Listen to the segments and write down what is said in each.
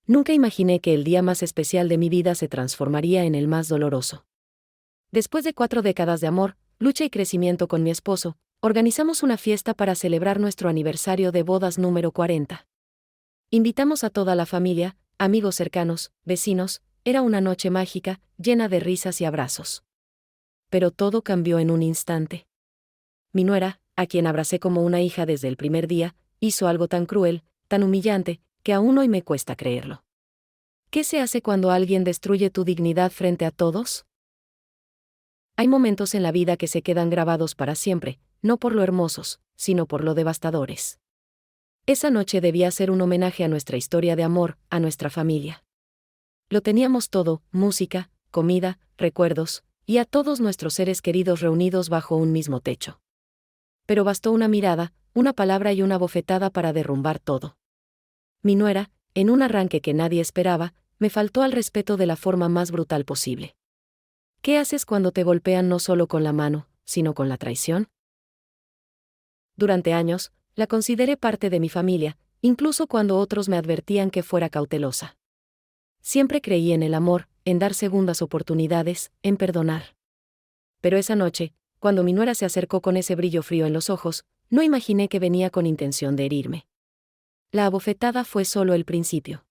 Nunca imaginé que el día más especial de mi vida se transformaría en el más doloroso. Después de 4 décadas de amor, lucha y crecimiento con mi esposo, organizamos una fiesta para celebrar nuestro aniversario de bodas número 40. Invitamos a toda la familia, amigos cercanos, vecinos. Era una noche mágica, llena de risas y abrazos. Pero todo cambió en un instante. Mi nuera, a quien abracé como una hija desde el primer día, hizo algo tan cruel, tan humillante, que aún hoy me cuesta creerlo. ¿Qué se hace cuando alguien destruye tu dignidad frente a todos? Hay momentos en la vida que se quedan grabados para siempre, no por lo hermosos, sino por lo devastadores. Esa noche debía ser un homenaje a nuestra historia de amor, a nuestra familia. Lo teníamos todo: música, comida, recuerdos, y a todos nuestros seres queridos reunidos bajo un mismo techo. Pero bastó una mirada, una palabra y una bofetada para derrumbar todo. Mi nuera, en un arranque que nadie esperaba, me faltó al respeto de la forma más brutal posible. ¿Qué haces cuando te golpean no solo con la mano, sino con la traición? Durante años, la consideré parte de mi familia, incluso cuando otros me advertían que fuera cautelosa. Siempre creí en el amor, en dar segundas oportunidades, en perdonar. Pero esa noche, cuando mi nuera se acercó con ese brillo frío en los ojos, no imaginé que venía con intención de herirme. La abofetada fue solo el principio.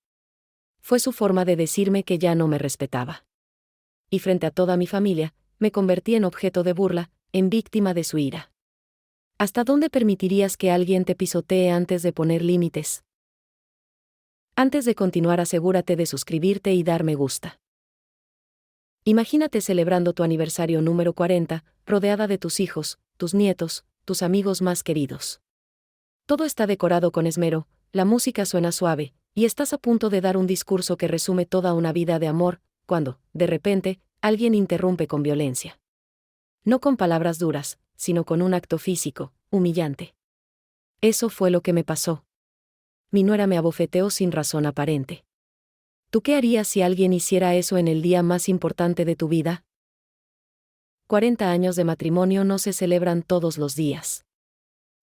Fue su forma de decirme que ya no me respetaba. Y frente a toda mi familia, me convertí en objeto de burla, en víctima de su ira. ¿Hasta dónde permitirías que alguien te pisotee antes de poner límites? Antes de continuar, asegúrate de suscribirte y dar me gusta. Imagínate celebrando tu aniversario número 40, rodeada de tus hijos, tus nietos, tus amigos más queridos. Todo está decorado con esmero, la música suena suave, y estás a punto de dar un discurso que resume toda una vida de amor, cuando, de repente, alguien interrumpe con violencia. No con palabras duras, sino con un acto físico, humillante. Eso fue lo que me pasó. Mi nuera me abofeteó sin razón aparente. ¿Tú qué harías si alguien hiciera eso en el día más importante de tu vida? 40 años de matrimonio no se celebran todos los días.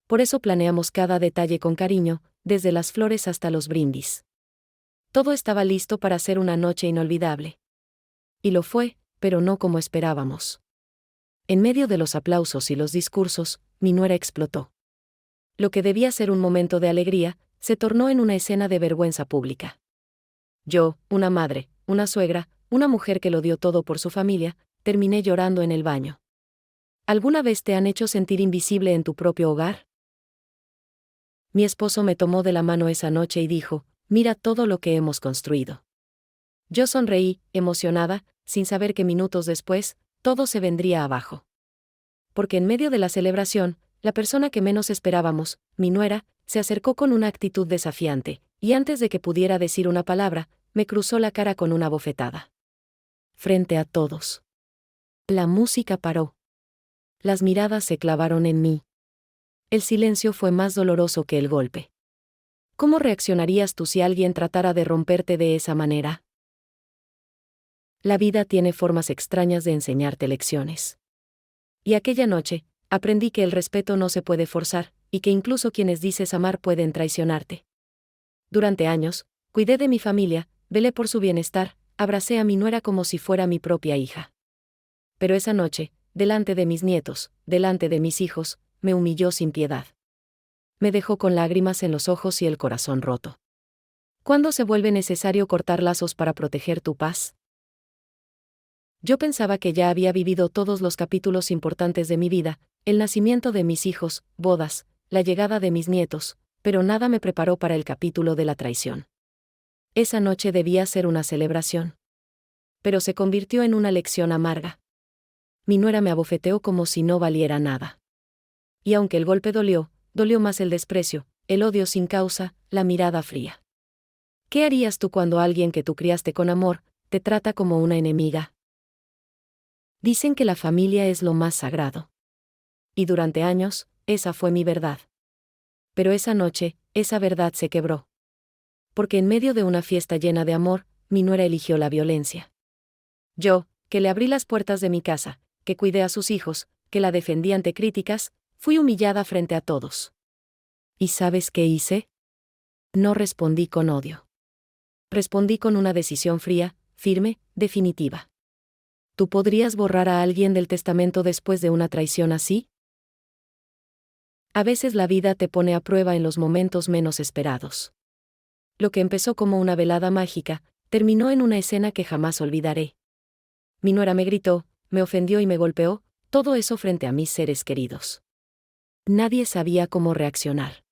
Por eso planeamos cada detalle con cariño, desde las flores hasta los brindis. Todo estaba listo para ser una noche inolvidable. Y lo fue, pero no como esperábamos. En medio de los aplausos y los discursos, mi nuera explotó. Lo que debía ser un momento de alegría, se tornó en una escena de vergüenza pública. Yo, una madre, una suegra, una mujer que lo dio todo por su familia, terminé llorando en el baño. ¿Alguna vez te han hecho sentir invisible en tu propio hogar? Mi esposo me tomó de la mano esa noche y dijo: «Mira todo lo que hemos construido». Yo sonreí, emocionada, sin saber que minutos después, todo se vendría abajo. Porque en medio de la celebración, la persona que menos esperábamos, mi nuera, se acercó con una actitud desafiante, y antes de que pudiera decir una palabra, me cruzó la cara con una bofetada. Frente a todos. La música paró. Las miradas se clavaron en mí. El silencio fue más doloroso que el golpe. ¿Cómo reaccionarías tú si alguien tratara de romperte de esa manera? La vida tiene formas extrañas de enseñarte lecciones. Y aquella noche, aprendí que el respeto no se puede forzar, y que incluso quienes dices amar pueden traicionarte. Durante años, cuidé de mi familia, velé por su bienestar, abracé a mi nuera como si fuera mi propia hija. Pero esa noche, delante de mis nietos, delante de mis hijos, me humilló sin piedad. Me dejó con lágrimas en los ojos y el corazón roto. ¿Cuándo se vuelve necesario cortar lazos para proteger tu paz? Yo pensaba que ya había vivido todos los capítulos importantes de mi vida, el nacimiento de mis hijos, bodas, la llegada de mis nietos, pero nada me preparó para el capítulo de la traición. Esa noche debía ser una celebración. Pero se convirtió en una lección amarga. Mi nuera me abofeteó como si no valiera nada. Y aunque el golpe dolió, dolió más el desprecio, el odio sin causa, la mirada fría. ¿Qué harías tú cuando alguien que tú criaste con amor, te trata como una enemiga? Dicen que la familia es lo más sagrado. Y durante años, esa fue mi verdad. Pero esa noche, esa verdad se quebró. Porque en medio de una fiesta llena de amor, mi nuera eligió la violencia. Yo, que le abrí las puertas de mi casa, que cuidé a sus hijos, que la defendí ante críticas, fui humillada frente a todos. ¿Y sabes qué hice? No respondí con odio. Respondí con una decisión fría, firme, definitiva. ¿Tú podrías borrar a alguien del testamento después de una traición así? A veces la vida te pone a prueba en los momentos menos esperados. Lo que empezó como una velada mágica, terminó en una escena que jamás olvidaré. Mi nuera me gritó, me ofendió y me golpeó, todo eso frente a mis seres queridos. Nadie sabía cómo reaccionar.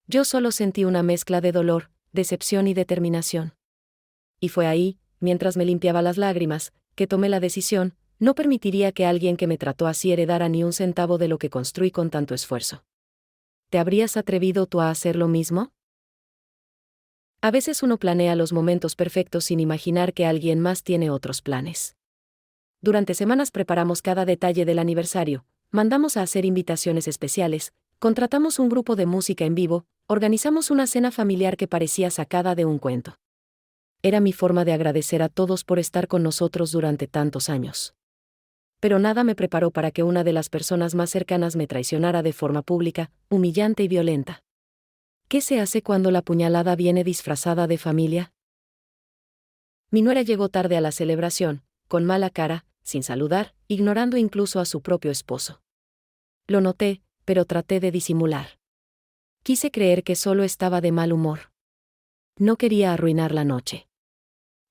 Yo solo sentí una mezcla de dolor, decepción y determinación. Y fue ahí, mientras me limpiaba las lágrimas, que tomé la decisión: no permitiría que alguien que me trató así heredara ni un centavo de lo que construí con tanto esfuerzo. ¿Te habrías atrevido tú a hacer lo mismo? A veces uno planea los momentos perfectos sin imaginar que alguien más tiene otros planes. Durante semanas preparamos cada detalle del aniversario, mandamos a hacer invitaciones especiales, contratamos un grupo de música en vivo, organizamos una cena familiar que parecía sacada de un cuento. Era mi forma de agradecer a todos por estar con nosotros durante tantos años. Pero nada me preparó para que una de las personas más cercanas me traicionara de forma pública, humillante y violenta. ¿Qué se hace cuando la puñalada viene disfrazada de familia? Mi nuera llegó tarde a la celebración, con mala cara, sin saludar, ignorando incluso a su propio esposo. Lo noté, pero traté de disimular. Quise creer que solo estaba de mal humor. No quería arruinar la noche.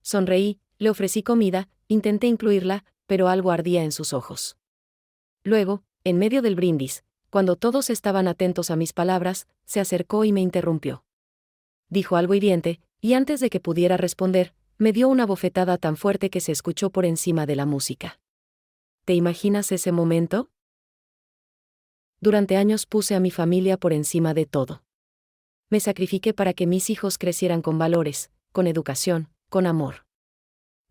Sonreí, le ofrecí comida, intenté incluirla, pero algo ardía en sus ojos. Luego, en medio del brindis, cuando todos estaban atentos a mis palabras, se acercó y me interrumpió. Dijo algo hiriente, y antes de que pudiera responder, me dio una bofetada tan fuerte que se escuchó por encima de la música. ¿Te imaginas ese momento? Durante años puse a mi familia por encima de todo. Me sacrifiqué para que mis hijos crecieran con valores, con educación, con amor.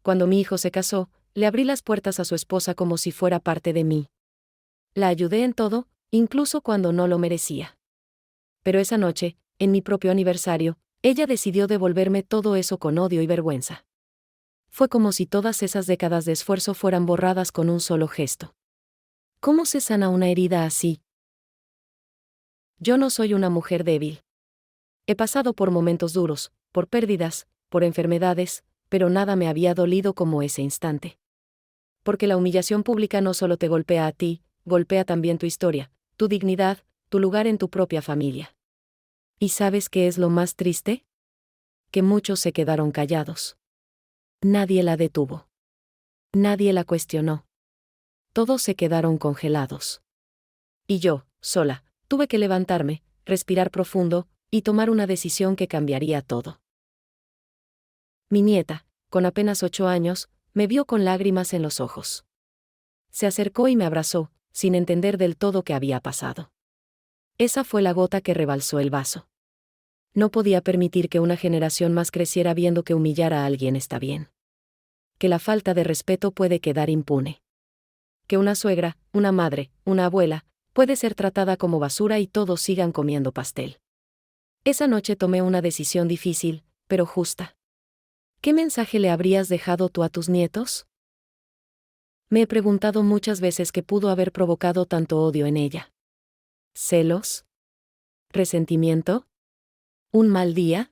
Cuando mi hijo se casó, le abrí las puertas a su esposa como si fuera parte de mí. La ayudé en todo, incluso cuando no lo merecía. Pero esa noche, en mi propio aniversario, ella decidió devolverme todo eso con odio y vergüenza. Fue como si todas esas décadas de esfuerzo fueran borradas con un solo gesto. ¿Cómo se sana una herida así? Yo no soy una mujer débil. He pasado por momentos duros, por pérdidas, por enfermedades, pero nada me había dolido como ese instante. Porque la humillación pública no solo te golpea a ti, golpea también tu historia, tu dignidad, tu lugar en tu propia familia. ¿Y sabes qué es lo más triste? Que muchos se quedaron callados. Nadie la detuvo. Nadie la cuestionó. Todos se quedaron congelados. Y yo, sola, tuve que levantarme, respirar profundo, y tomar una decisión que cambiaría todo. Mi nieta, con apenas 8 años, me vio con lágrimas en los ojos. Se acercó y me abrazó, sin entender del todo qué había pasado. Esa fue la gota que rebalsó el vaso. No podía permitir que una generación más creciera viendo que humillar a alguien está bien. Que la falta de respeto puede quedar impune. Que una suegra, una madre, una abuela, puede ser tratada como basura y todos sigan comiendo pastel. Esa noche tomé una decisión difícil, pero justa. ¿Qué mensaje le habrías dejado tú a tus nietos? Me he preguntado muchas veces qué pudo haber provocado tanto odio en ella. ¿Celos? ¿Resentimiento? ¿Un mal día?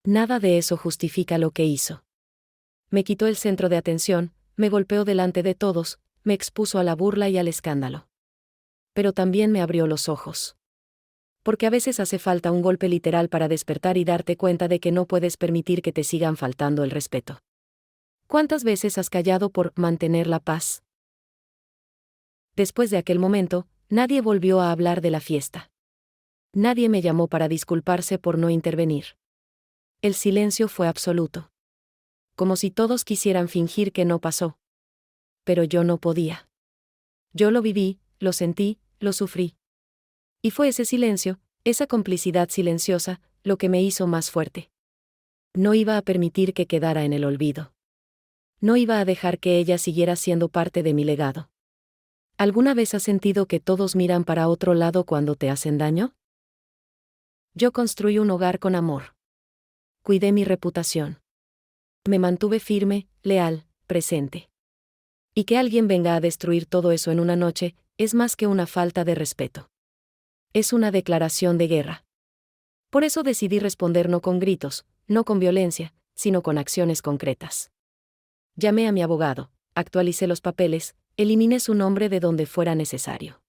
Nada de eso justifica lo que hizo. Me quitó el centro de atención, me golpeó delante de todos, me expuso a la burla y al escándalo. Pero también me abrió los ojos. Porque a veces hace falta un golpe literal para despertar y darte cuenta de que no puedes permitir que te sigan faltando el respeto. ¿Cuántas veces has callado por mantener la paz? Después de aquel momento, nadie volvió a hablar de la fiesta. Nadie me llamó para disculparse por no intervenir. El silencio fue absoluto. Como si todos quisieran fingir que no pasó. Pero yo no podía. Yo lo viví, lo sentí, lo sufrí. Y fue ese silencio, esa complicidad silenciosa, lo que me hizo más fuerte. No iba a permitir que quedara en el olvido. No iba a dejar que ella siguiera siendo parte de mi legado. ¿Alguna vez has sentido que todos miran para otro lado cuando te hacen daño? Yo construí un hogar con amor. Cuidé mi reputación. Me mantuve firme, leal, presente. Y que alguien venga a destruir todo eso en una noche, es más que una falta de respeto. Es una declaración de guerra. Por eso decidí responder no con gritos, no con violencia, sino con acciones concretas. Llamé a mi abogado, actualicé los papeles, eliminé su nombre de donde fuera necesario.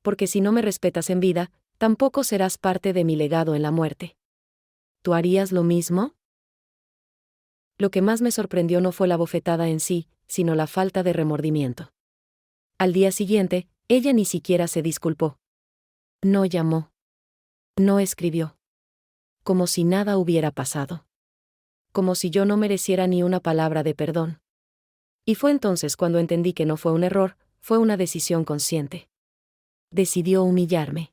Porque si no me respetas en vida, tampoco serás parte de mi legado en la muerte. ¿Tú harías lo mismo? Lo que más me sorprendió no fue la bofetada en sí, sino la falta de remordimiento. Al día siguiente, ella ni siquiera se disculpó. No llamó. No escribió. Como si nada hubiera pasado. Como si yo no mereciera ni una palabra de perdón. Y fue entonces cuando entendí que no fue un error, fue una decisión consciente. Decidió humillarme.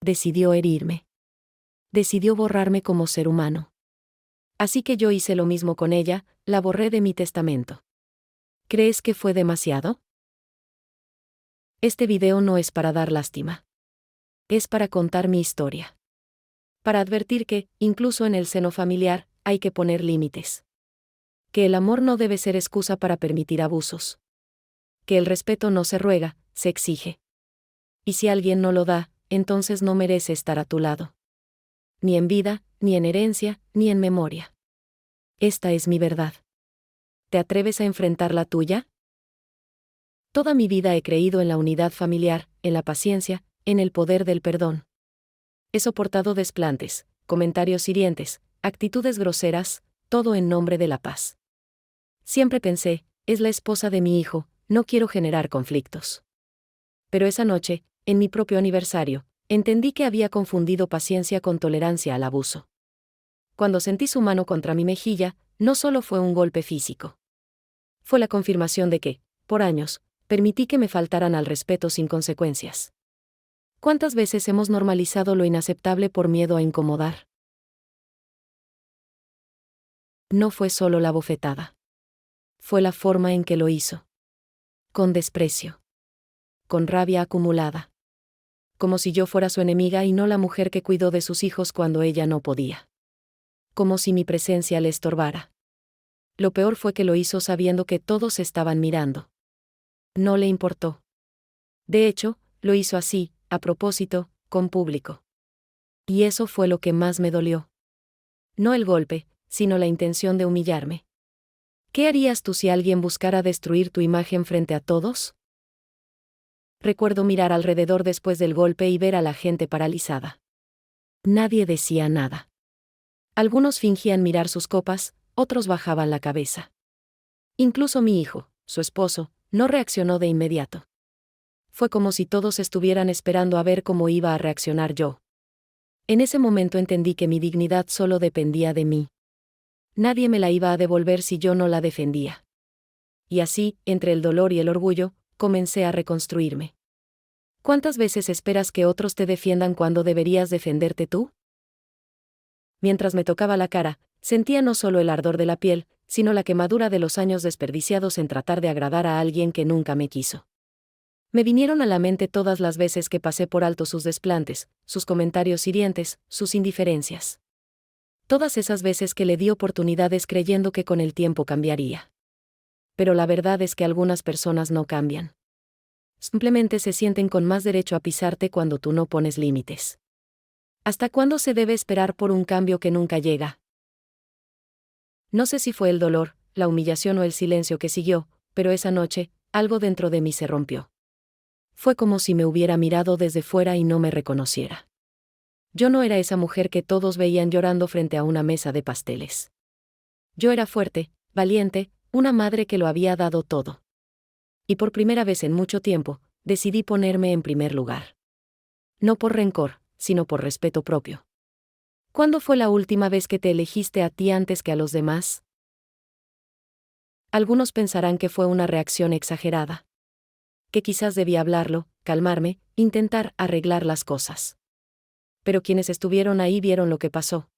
Decidió herirme. Decidió borrarme como ser humano. Así que yo hice lo mismo con ella, la borré de mi testamento. ¿Crees que fue demasiado? Este video no es para dar lástima. Es para contar mi historia. Para advertir que, incluso en el seno familiar, hay que poner límites. Que el amor no debe ser excusa para permitir abusos. Que el respeto no se ruega, se exige. Y si alguien no lo da, entonces no merece estar a tu lado. Ni en vida, ni en herencia, ni en memoria. Esta es mi verdad. ¿Te atreves a enfrentar la tuya? Toda mi vida he creído en la unidad familiar, en la paciencia, en el poder del perdón. He soportado desplantes, comentarios hirientes, actitudes groseras, todo en nombre de la paz. Siempre pensé, es la esposa de mi hijo, no quiero generar conflictos. Pero esa noche, en mi propio aniversario, entendí que había confundido paciencia con tolerancia al abuso. Cuando sentí su mano contra mi mejilla, no solo fue un golpe físico. Fue la confirmación de que, por años, permití que me faltaran al respeto sin consecuencias. ¿Cuántas veces hemos normalizado lo inaceptable por miedo a incomodar? No fue solo la bofetada. Fue la forma en que lo hizo. Con desprecio. Con rabia acumulada. Como si yo fuera su enemiga y no la mujer que cuidó de sus hijos cuando ella no podía. Como si mi presencia le estorbara. Lo peor fue que lo hizo sabiendo que todos estaban mirando. No le importó. De hecho, lo hizo así, a propósito, con público. Y eso fue lo que más me dolió. No el golpe, sino la intención de humillarme. ¿Qué harías tú si alguien buscara destruir tu imagen frente a todos? Recuerdo mirar alrededor después del golpe y ver a la gente paralizada. Nadie decía nada. Algunos fingían mirar sus copas, otros bajaban la cabeza. Incluso mi hijo, su esposo, no reaccionó de inmediato. Fue como si todos estuvieran esperando a ver cómo iba a reaccionar yo. En ese momento entendí que mi dignidad solo dependía de mí. Nadie me la iba a devolver si yo no la defendía. Y así, entre el dolor y el orgullo, comencé a reconstruirme. ¿Cuántas veces esperas que otros te defiendan cuando deberías defenderte tú? Mientras me tocaba la cara, sentía no solo el ardor de la piel, sino la quemadura de los años desperdiciados en tratar de agradar a alguien que nunca me quiso. Me vinieron a la mente todas las veces que pasé por alto sus desplantes, sus comentarios hirientes, sus indiferencias. Todas esas veces que le di oportunidades creyendo que con el tiempo cambiaría. Pero la verdad es que algunas personas no cambian. Simplemente se sienten con más derecho a pisarte cuando tú no pones límites. ¿Hasta cuándo se debe esperar por un cambio que nunca llega? No sé si fue el dolor, la humillación o el silencio que siguió, pero esa noche, algo dentro de mí se rompió. Fue como si me hubiera mirado desde fuera y no me reconociera. Yo no era esa mujer que todos veían llorando frente a una mesa de pasteles. Yo era fuerte, valiente, una madre que lo había dado todo. Y por primera vez en mucho tiempo, decidí ponerme en primer lugar. No por rencor, sino por respeto propio. ¿Cuándo fue la última vez que te elegiste a ti antes que a los demás? Algunos pensarán que fue una reacción exagerada. Que quizás debía hablarlo, calmarme, intentar arreglar las cosas. Pero quienes estuvieron ahí vieron lo que pasó.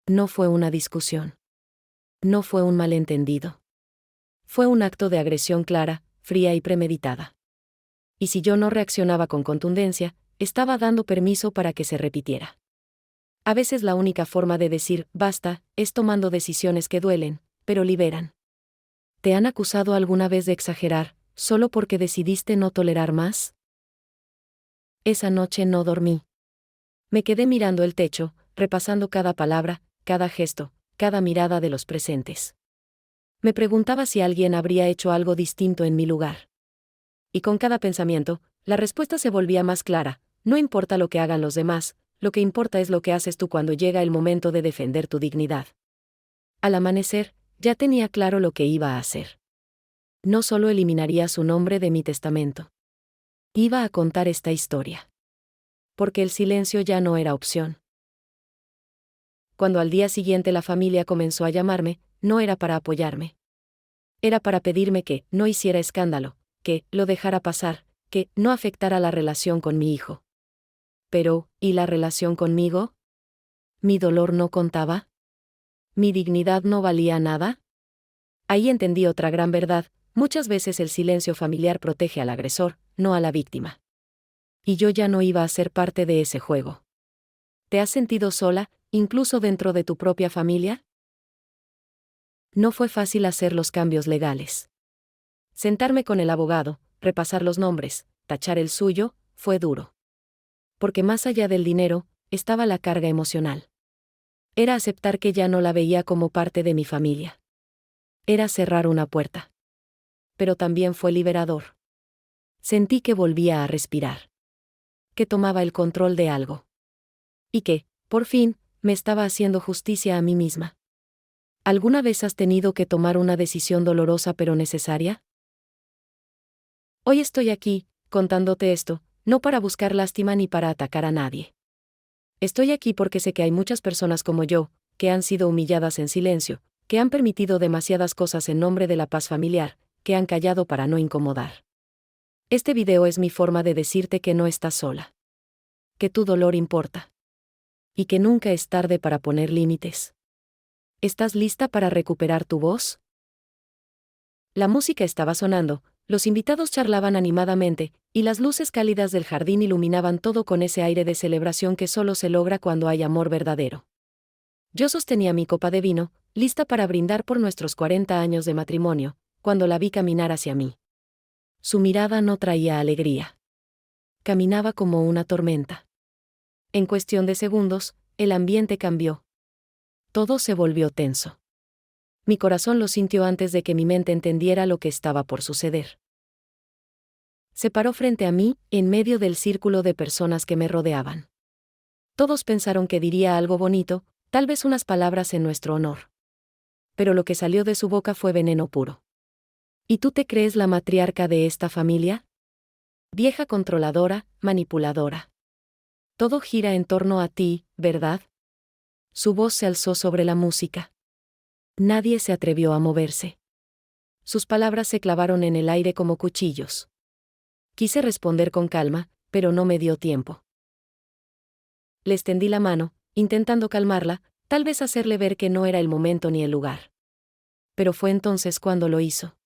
No fue una discusión. No fue un malentendido. Fue un acto de agresión clara, fría y premeditada. Y si yo no reaccionaba con contundencia, estaba dando permiso para que se repitiera. A veces la única forma de decir basta es tomando decisiones que duelen, pero liberan. ¿Te han acusado alguna vez de exagerar, solo porque decidiste no tolerar más? Esa noche no dormí. Me quedé mirando el techo, repasando cada palabra, cada gesto, cada mirada de los presentes. Me preguntaba si alguien habría hecho algo distinto en mi lugar. Y con cada pensamiento, la respuesta se volvía más clara: no importa lo que hagan los demás, lo que importa es lo que haces tú cuando llega el momento de defender tu dignidad. Al amanecer, ya tenía claro lo que iba a hacer. No solo eliminaría su nombre de mi testamento. Iba a contar esta historia. Porque el silencio ya no era opción. Cuando al día siguiente la familia comenzó a llamarme, no era para apoyarme. Era para pedirme que no hiciera escándalo, que lo dejara pasar, que no afectara la relación con mi hijo. Pero, ¿y la relación conmigo? ¿Mi dolor no contaba? ¿Mi dignidad no valía nada? Ahí entendí otra gran verdad: muchas veces el silencio familiar protege al agresor, no a la víctima. Y yo ya no iba a ser parte de ese juego. ¿Te has sentido sola, incluso dentro de tu propia familia? No fue fácil hacer los cambios legales. Sentarme con el abogado, repasar los nombres, tachar el suyo, fue duro. Porque más allá del dinero, estaba la carga emocional. Era aceptar que ya no la veía como parte de mi familia. Era cerrar una puerta. Pero también fue liberador. Sentí que volvía a respirar. Que tomaba el control de algo. Y que, por fin, me estaba haciendo justicia a mí misma. ¿Alguna vez has tenido que tomar una decisión dolorosa pero necesaria? Hoy estoy aquí, contándote esto, no para buscar lástima ni para atacar a nadie. Estoy aquí porque sé que hay muchas personas como yo, que han sido humilladas en silencio, que han permitido demasiadas cosas en nombre de la paz familiar, que han callado para no incomodar. Este video es mi forma de decirte que no estás sola. Que tu dolor importa. Y que nunca es tarde para poner límites. ¿Estás lista para recuperar tu voz? La música estaba sonando, los invitados charlaban animadamente, y las luces cálidas del jardín iluminaban todo con ese aire de celebración que solo se logra cuando hay amor verdadero. Yo sostenía mi copa de vino, lista para brindar por nuestros 40 años de matrimonio, cuando la vi caminar hacia mí. Su mirada no traía alegría. Caminaba como una tormenta. En cuestión de segundos, el ambiente cambió. Todo se volvió tenso. Mi corazón lo sintió antes de que mi mente entendiera lo que estaba por suceder. Se paró frente a mí, en medio del círculo de personas que me rodeaban. Todos pensaron que diría algo bonito, tal vez unas palabras en nuestro honor. Pero lo que salió de su boca fue veneno puro. ¿Y tú te crees la matriarca de esta familia? Vieja controladora, manipuladora. Todo gira en torno a ti, ¿verdad? Su voz se alzó sobre la música. Nadie se atrevió a moverse. Sus palabras se clavaron en el aire como cuchillos. Quise responder con calma, pero no me dio tiempo. Le extendí la mano, intentando calmarla, tal vez hacerle ver que no era el momento ni el lugar. Pero fue entonces cuando lo hizo.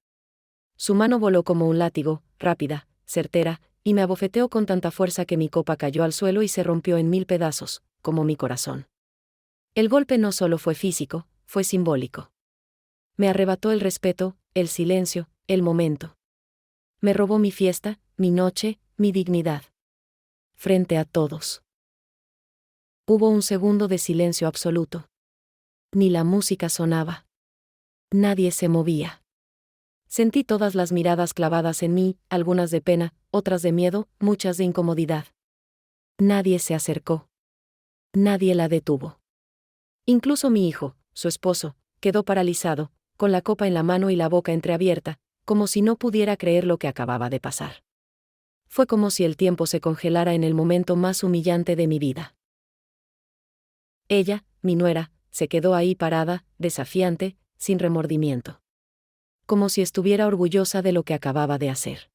Su mano voló como un látigo, rápida, certera, y me abofeteó con tanta fuerza que mi copa cayó al suelo y se rompió en 1000 pedazos, como mi corazón. El golpe no solo fue físico, fue simbólico. Me arrebató el respeto, el silencio, el momento. Me robó mi fiesta, mi noche, mi dignidad. Frente a todos. Hubo un segundo de silencio absoluto. Ni la música sonaba. Nadie se movía. Sentí todas las miradas clavadas en mí, algunas de pena, otras de miedo, muchas de incomodidad. Nadie se acercó. Nadie la detuvo. Incluso mi hijo, su esposo, quedó paralizado, con la copa en la mano y la boca entreabierta, como si no pudiera creer lo que acababa de pasar. Fue como si el tiempo se congelara en el momento más humillante de mi vida. Ella, mi nuera, se quedó ahí parada, desafiante, sin remordimiento. Como si estuviera orgullosa de lo que acababa de hacer.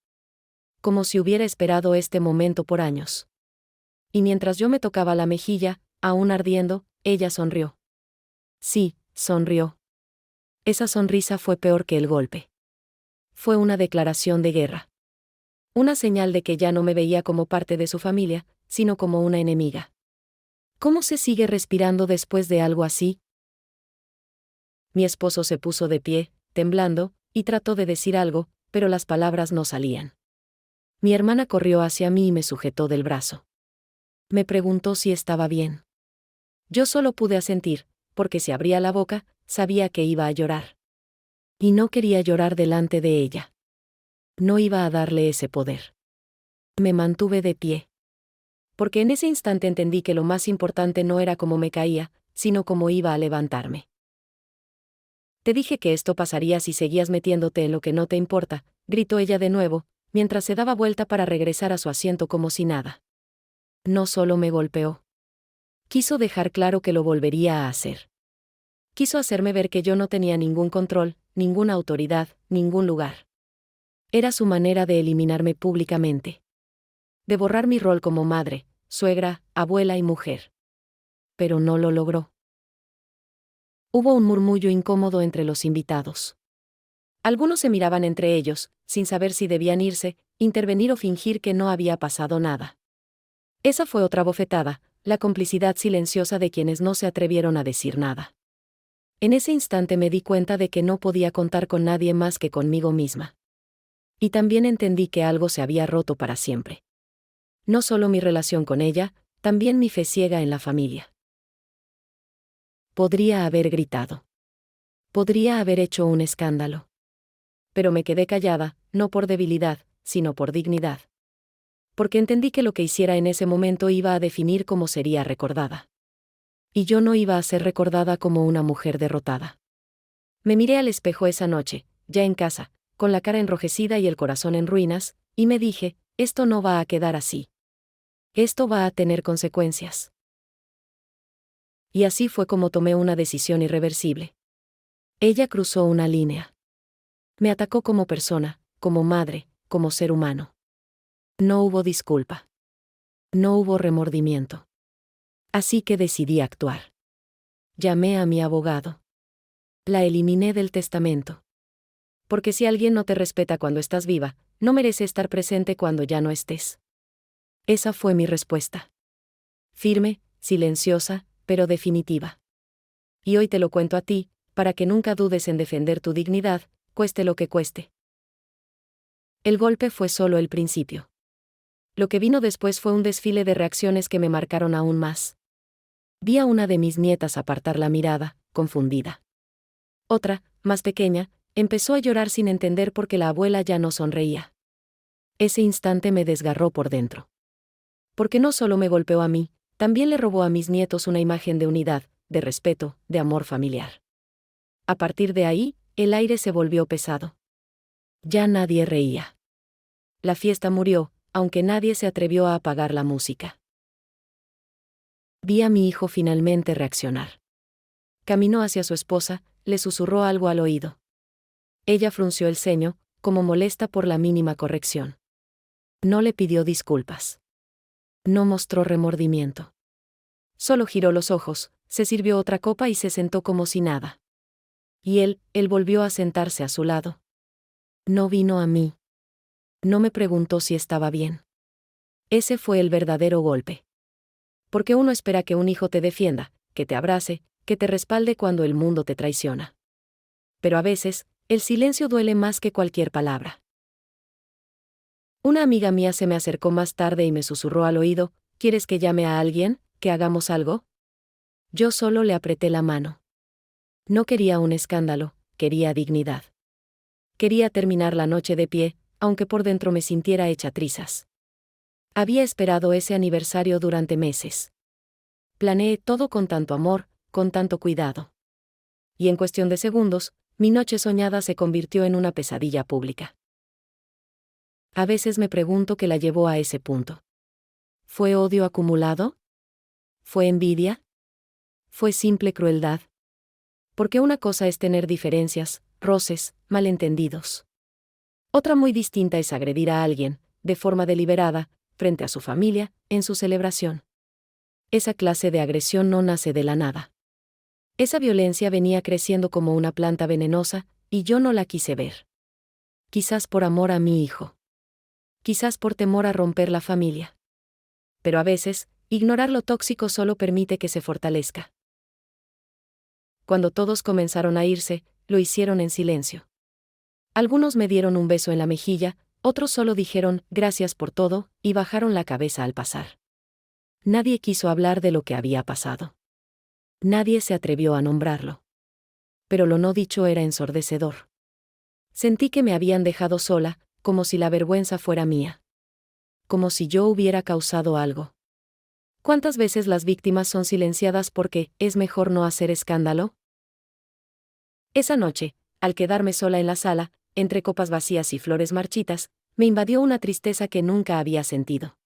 Como si hubiera esperado este momento por años. Y mientras yo me tocaba la mejilla, aún ardiendo, ella sonrió. Sí, sonrió. Esa sonrisa fue peor que el golpe. Fue una declaración de guerra. Una señal de que ya no me veía como parte de su familia, sino como una enemiga. ¿Cómo se sigue respirando después de algo así? Mi esposo se puso de pie, temblando, y trató de decir algo, pero las palabras no salían. Mi hermana corrió hacia mí y me sujetó del brazo. Me preguntó si estaba bien. Yo solo pude asentir, porque si abría la boca, sabía que iba a llorar. Y no quería llorar delante de ella. No iba a darle ese poder. Me mantuve de pie. Porque en ese instante entendí que lo más importante no era cómo me caía, sino cómo iba a levantarme. Te dije que esto pasaría si seguías metiéndote en lo que no te importa, gritó ella de nuevo, mientras se daba vuelta para regresar a su asiento como si nada. No solo me golpeó. Quiso dejar claro que lo volvería a hacer. Quiso hacerme ver que yo no tenía ningún control, ninguna autoridad, ningún lugar. Era su manera de eliminarme públicamente. De borrar mi rol como madre, suegra, abuela y mujer. Pero no lo logró. Hubo un murmullo incómodo entre los invitados. Algunos se miraban entre ellos, sin saber si debían irse, intervenir o fingir que no había pasado nada. Esa fue otra bofetada, la complicidad silenciosa de quienes no se atrevieron a decir nada. En ese instante me di cuenta de que no podía contar con nadie más que conmigo misma. Y también entendí que algo se había roto para siempre. No solo mi relación con ella, también mi fe ciega en la familia. Podría haber gritado. Podría haber hecho un escándalo. Pero me quedé callada, no por debilidad, sino por dignidad. Porque entendí que lo que hiciera en ese momento iba a definir cómo sería recordada. Y yo no iba a ser recordada como una mujer derrotada. Me miré al espejo esa noche, ya en casa, con la cara enrojecida y el corazón en ruinas, y me dije, esto no va a quedar así. Esto va a tener consecuencias. Y así fue como tomé una decisión irreversible. Ella cruzó una línea. Me atacó como persona, como madre, como ser humano. No hubo disculpa. No hubo remordimiento. Así que decidí actuar. Llamé a mi abogado. La eliminé del testamento. Porque si alguien no te respeta cuando estás viva, no merece estar presente cuando ya no estés. Esa fue mi respuesta. Firme, silenciosa, pero definitiva. Y hoy te lo cuento a ti, para que nunca dudes en defender tu dignidad, cueste lo que cueste. El golpe fue solo el principio. Lo que vino después fue un desfile de reacciones que me marcaron aún más. Vi a una de mis nietas apartar la mirada, confundida. Otra, más pequeña, empezó a llorar sin entender por qué la abuela ya no sonreía. Ese instante me desgarró por dentro. Porque no solo me golpeó a mí, también le robó a mis nietos una imagen de unidad, de respeto, de amor familiar. A partir de ahí, el aire se volvió pesado. Ya nadie reía. La fiesta murió, aunque nadie se atrevió a apagar la música. Vi a mi hijo finalmente reaccionar. Caminó hacia su esposa, le susurró algo al oído. Ella frunció el ceño, como molesta por la mínima corrección. No le pidió disculpas. No mostró remordimiento. Solo giró los ojos, se sirvió otra copa y se sentó como si nada. Y él volvió a sentarse a su lado. No vino a mí. No me preguntó si estaba bien. Ese fue el verdadero golpe. Porque uno espera que un hijo te defienda, que te abrace, que te respalde cuando el mundo te traiciona. Pero a veces, el silencio duele más que cualquier palabra. Una amiga mía se me acercó más tarde y me susurró al oído, ¿quieres que llame a alguien, que hagamos algo? Yo solo le apreté la mano. No quería un escándalo, quería dignidad. Quería terminar la noche de pie, aunque por dentro me sintiera hecha trizas. Había esperado ese aniversario durante meses. Planeé todo con tanto amor, con tanto cuidado. Y en cuestión de segundos, mi noche soñada se convirtió en una pesadilla pública. A veces me pregunto qué la llevó a ese punto. ¿Fue odio acumulado? ¿Fue envidia? ¿Fue simple crueldad? Porque una cosa es tener diferencias, roces, malentendidos. Otra muy distinta es agredir a alguien, de forma deliberada, frente a su familia, en su celebración. Esa clase de agresión no nace de la nada. Esa violencia venía creciendo como una planta venenosa, y yo no la quise ver. Quizás por amor a mi hijo. Quizás por temor a romper la familia. Pero a veces, ignorar lo tóxico solo permite que se fortalezca. Cuando todos comenzaron a irse, lo hicieron en silencio. Algunos me dieron un beso en la mejilla, otros solo dijeron, gracias por todo, y bajaron la cabeza al pasar. Nadie quiso hablar de lo que había pasado. Nadie se atrevió a nombrarlo. Pero lo no dicho era ensordecedor. Sentí que me habían dejado sola, como si la vergüenza fuera mía. Como si yo hubiera causado algo. ¿Cuántas veces las víctimas son silenciadas porque es mejor no hacer escándalo? Esa noche, al quedarme sola en la sala, entre copas vacías y flores marchitas, me invadió una tristeza que nunca había sentido.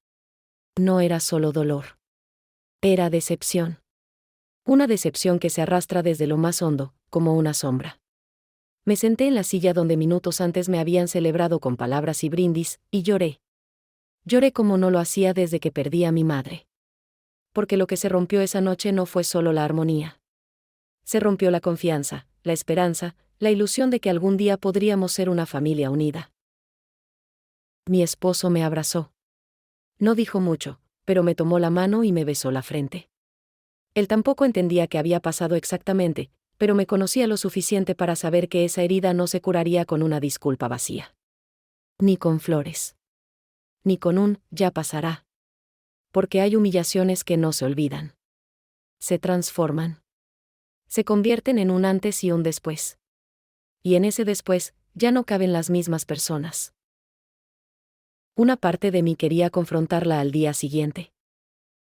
No era solo dolor. Era decepción. Una decepción que se arrastra desde lo más hondo, como una sombra. Me senté en la silla donde minutos antes me habían celebrado con palabras y brindis, y lloré. Lloré como no lo hacía desde que perdí a mi madre. Porque lo que se rompió esa noche no fue solo la armonía. Se rompió la confianza, la esperanza, la ilusión de que algún día podríamos ser una familia unida. Mi esposo me abrazó. No dijo mucho, pero me tomó la mano y me besó la frente. Él tampoco entendía qué había pasado exactamente, pero me conocía lo suficiente para saber que esa herida no se curaría con una disculpa vacía. Ni con flores. Ni con un «ya pasará». Porque hay humillaciones que no se olvidan. Se transforman. Se convierten en un antes y un después. Y en ese después, ya no caben las mismas personas. Una parte de mí quería confrontarla al día siguiente.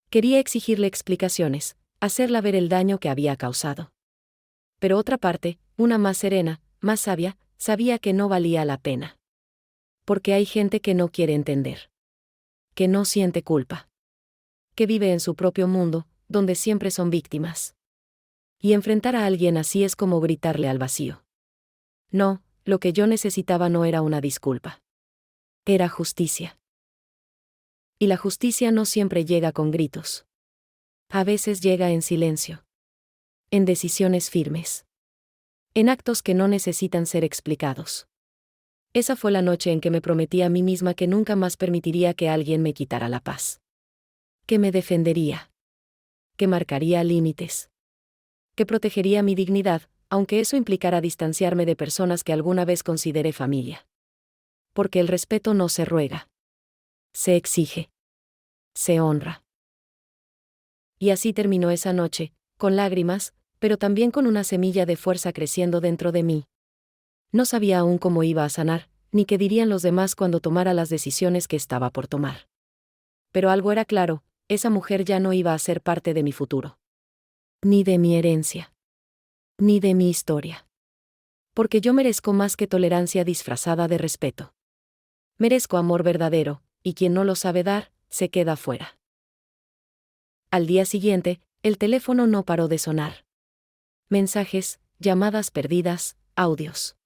Quería exigirle explicaciones, hacerla ver el daño que había causado. Pero otra parte, una más serena, más sabia, sabía que no valía la pena. Porque hay gente que no quiere entender. Que no siente culpa. Que vive en su propio mundo, donde siempre son víctimas. Y enfrentar a alguien así es como gritarle al vacío. No, lo que yo necesitaba no era una disculpa. Era justicia. Y la justicia no siempre llega con gritos. A veces llega en silencio. En decisiones firmes. En actos que no necesitan ser explicados. Esa fue la noche en que me prometí a mí misma que nunca más permitiría que alguien me quitara la paz. Que me defendería. Que marcaría límites. Que protegería mi dignidad, aunque eso implicara distanciarme de personas que alguna vez consideré familia. Porque el respeto no se ruega. Se exige. Se honra. Y así terminó esa noche, con lágrimas, pero también con una semilla de fuerza creciendo dentro de mí. No sabía aún cómo iba a sanar, ni qué dirían los demás cuando tomara las decisiones que estaba por tomar. Pero algo era claro, esa mujer ya no iba a ser parte de mi futuro. Ni de mi herencia. Ni de mi historia. Porque yo merezco más que tolerancia disfrazada de respeto. Merezco amor verdadero, y quien no lo sabe dar, se queda fuera. Al día siguiente, el teléfono no paró de sonar. Mensajes, llamadas perdidas, audios.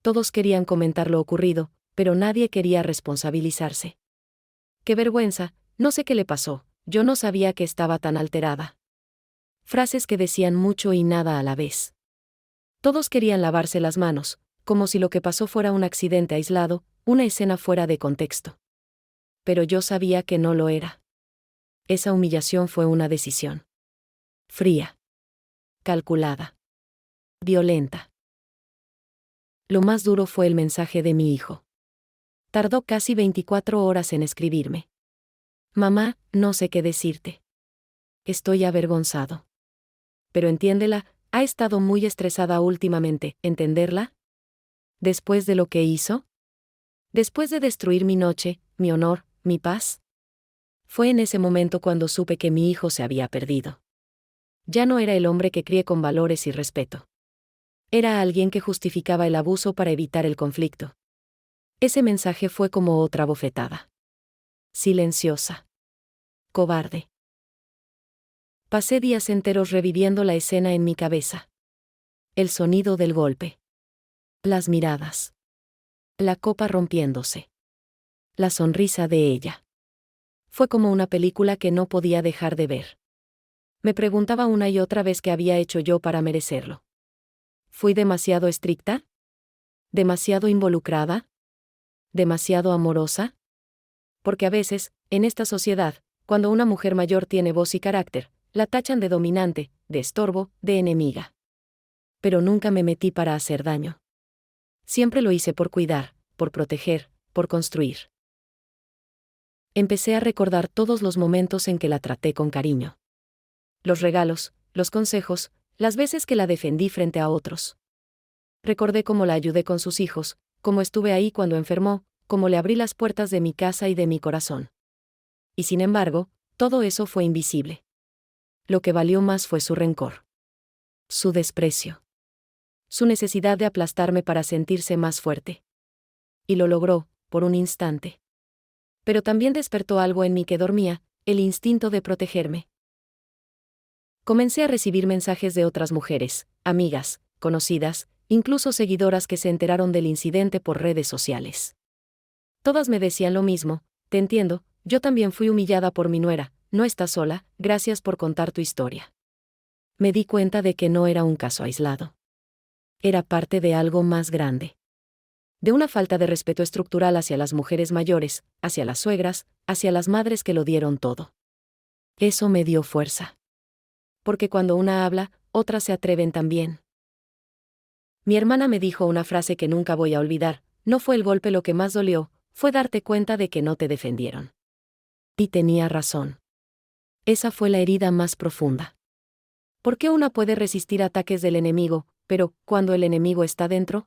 Todos querían comentar lo ocurrido, pero nadie quería responsabilizarse. ¡Qué vergüenza! No sé qué le pasó, yo no sabía que estaba tan alterada. Frases que decían mucho y nada a la vez. Todos querían lavarse las manos, como si lo que pasó fuera un accidente aislado, una escena fuera de contexto. Pero yo sabía que no lo era. Esa humillación fue una decisión. Fría. Calculada. Violenta. Lo más duro fue el mensaje de mi hijo. Tardó casi 24 horas en escribirme. Mamá, no sé qué decirte. Estoy avergonzado. Pero entiéndela, ha estado muy estresada últimamente, ¿entenderla? ¿Después de lo que hizo? ¿Después de destruir mi noche, mi honor, mi paz? Fue en ese momento cuando supe que mi hijo se había perdido. Ya no era el hombre que crié con valores y respeto. Era alguien que justificaba el abuso para evitar el conflicto. Ese mensaje fue como otra bofetada. Silenciosa. Cobarde. Pasé días enteros reviviendo la escena en mi cabeza. El sonido del golpe. Las miradas. La copa rompiéndose. La sonrisa de ella. Fue como una película que no podía dejar de ver. Me preguntaba una y otra vez qué había hecho yo para merecerlo. ¿Fui demasiado estricta? ¿Demasiado involucrada? ¿Demasiado amorosa? Porque a veces, en esta sociedad, cuando una mujer mayor tiene voz y carácter, la tachan de dominante, de estorbo, de enemiga. Pero nunca me metí para hacer daño. Siempre lo hice por cuidar, por proteger, por construir. Empecé a recordar todos los momentos en que la traté con cariño. Los regalos, los consejos, las veces que la defendí frente a otros. Recordé cómo la ayudé con sus hijos, cómo estuve ahí cuando enfermó, cómo le abrí las puertas de mi casa y de mi corazón. Y sin embargo, todo eso fue invisible. Lo que valió más fue su rencor. Su desprecio. Su necesidad de aplastarme para sentirse más fuerte. Y lo logró, por un instante. Pero también despertó algo en mí que dormía, el instinto de protegerme. Comencé a recibir mensajes de otras mujeres, amigas, conocidas, incluso seguidoras que se enteraron del incidente por redes sociales. Todas me decían lo mismo: te entiendo, yo también fui humillada por mi nuera, no estás sola, gracias por contar tu historia. Me di cuenta de que no era un caso aislado. Era parte de algo más grande. De una falta de respeto estructural hacia las mujeres mayores, hacia las suegras, hacia las madres que lo dieron todo. Eso me dio fuerza. Porque cuando una habla, otras se atreven también. Mi hermana me dijo una frase que nunca voy a olvidar: no fue el golpe lo que más dolió, fue darte cuenta de que no te defendieron. Y tenía razón. Esa fue la herida más profunda. ¿Por qué una puede resistir ataques del enemigo, pero, cuando el enemigo está dentro?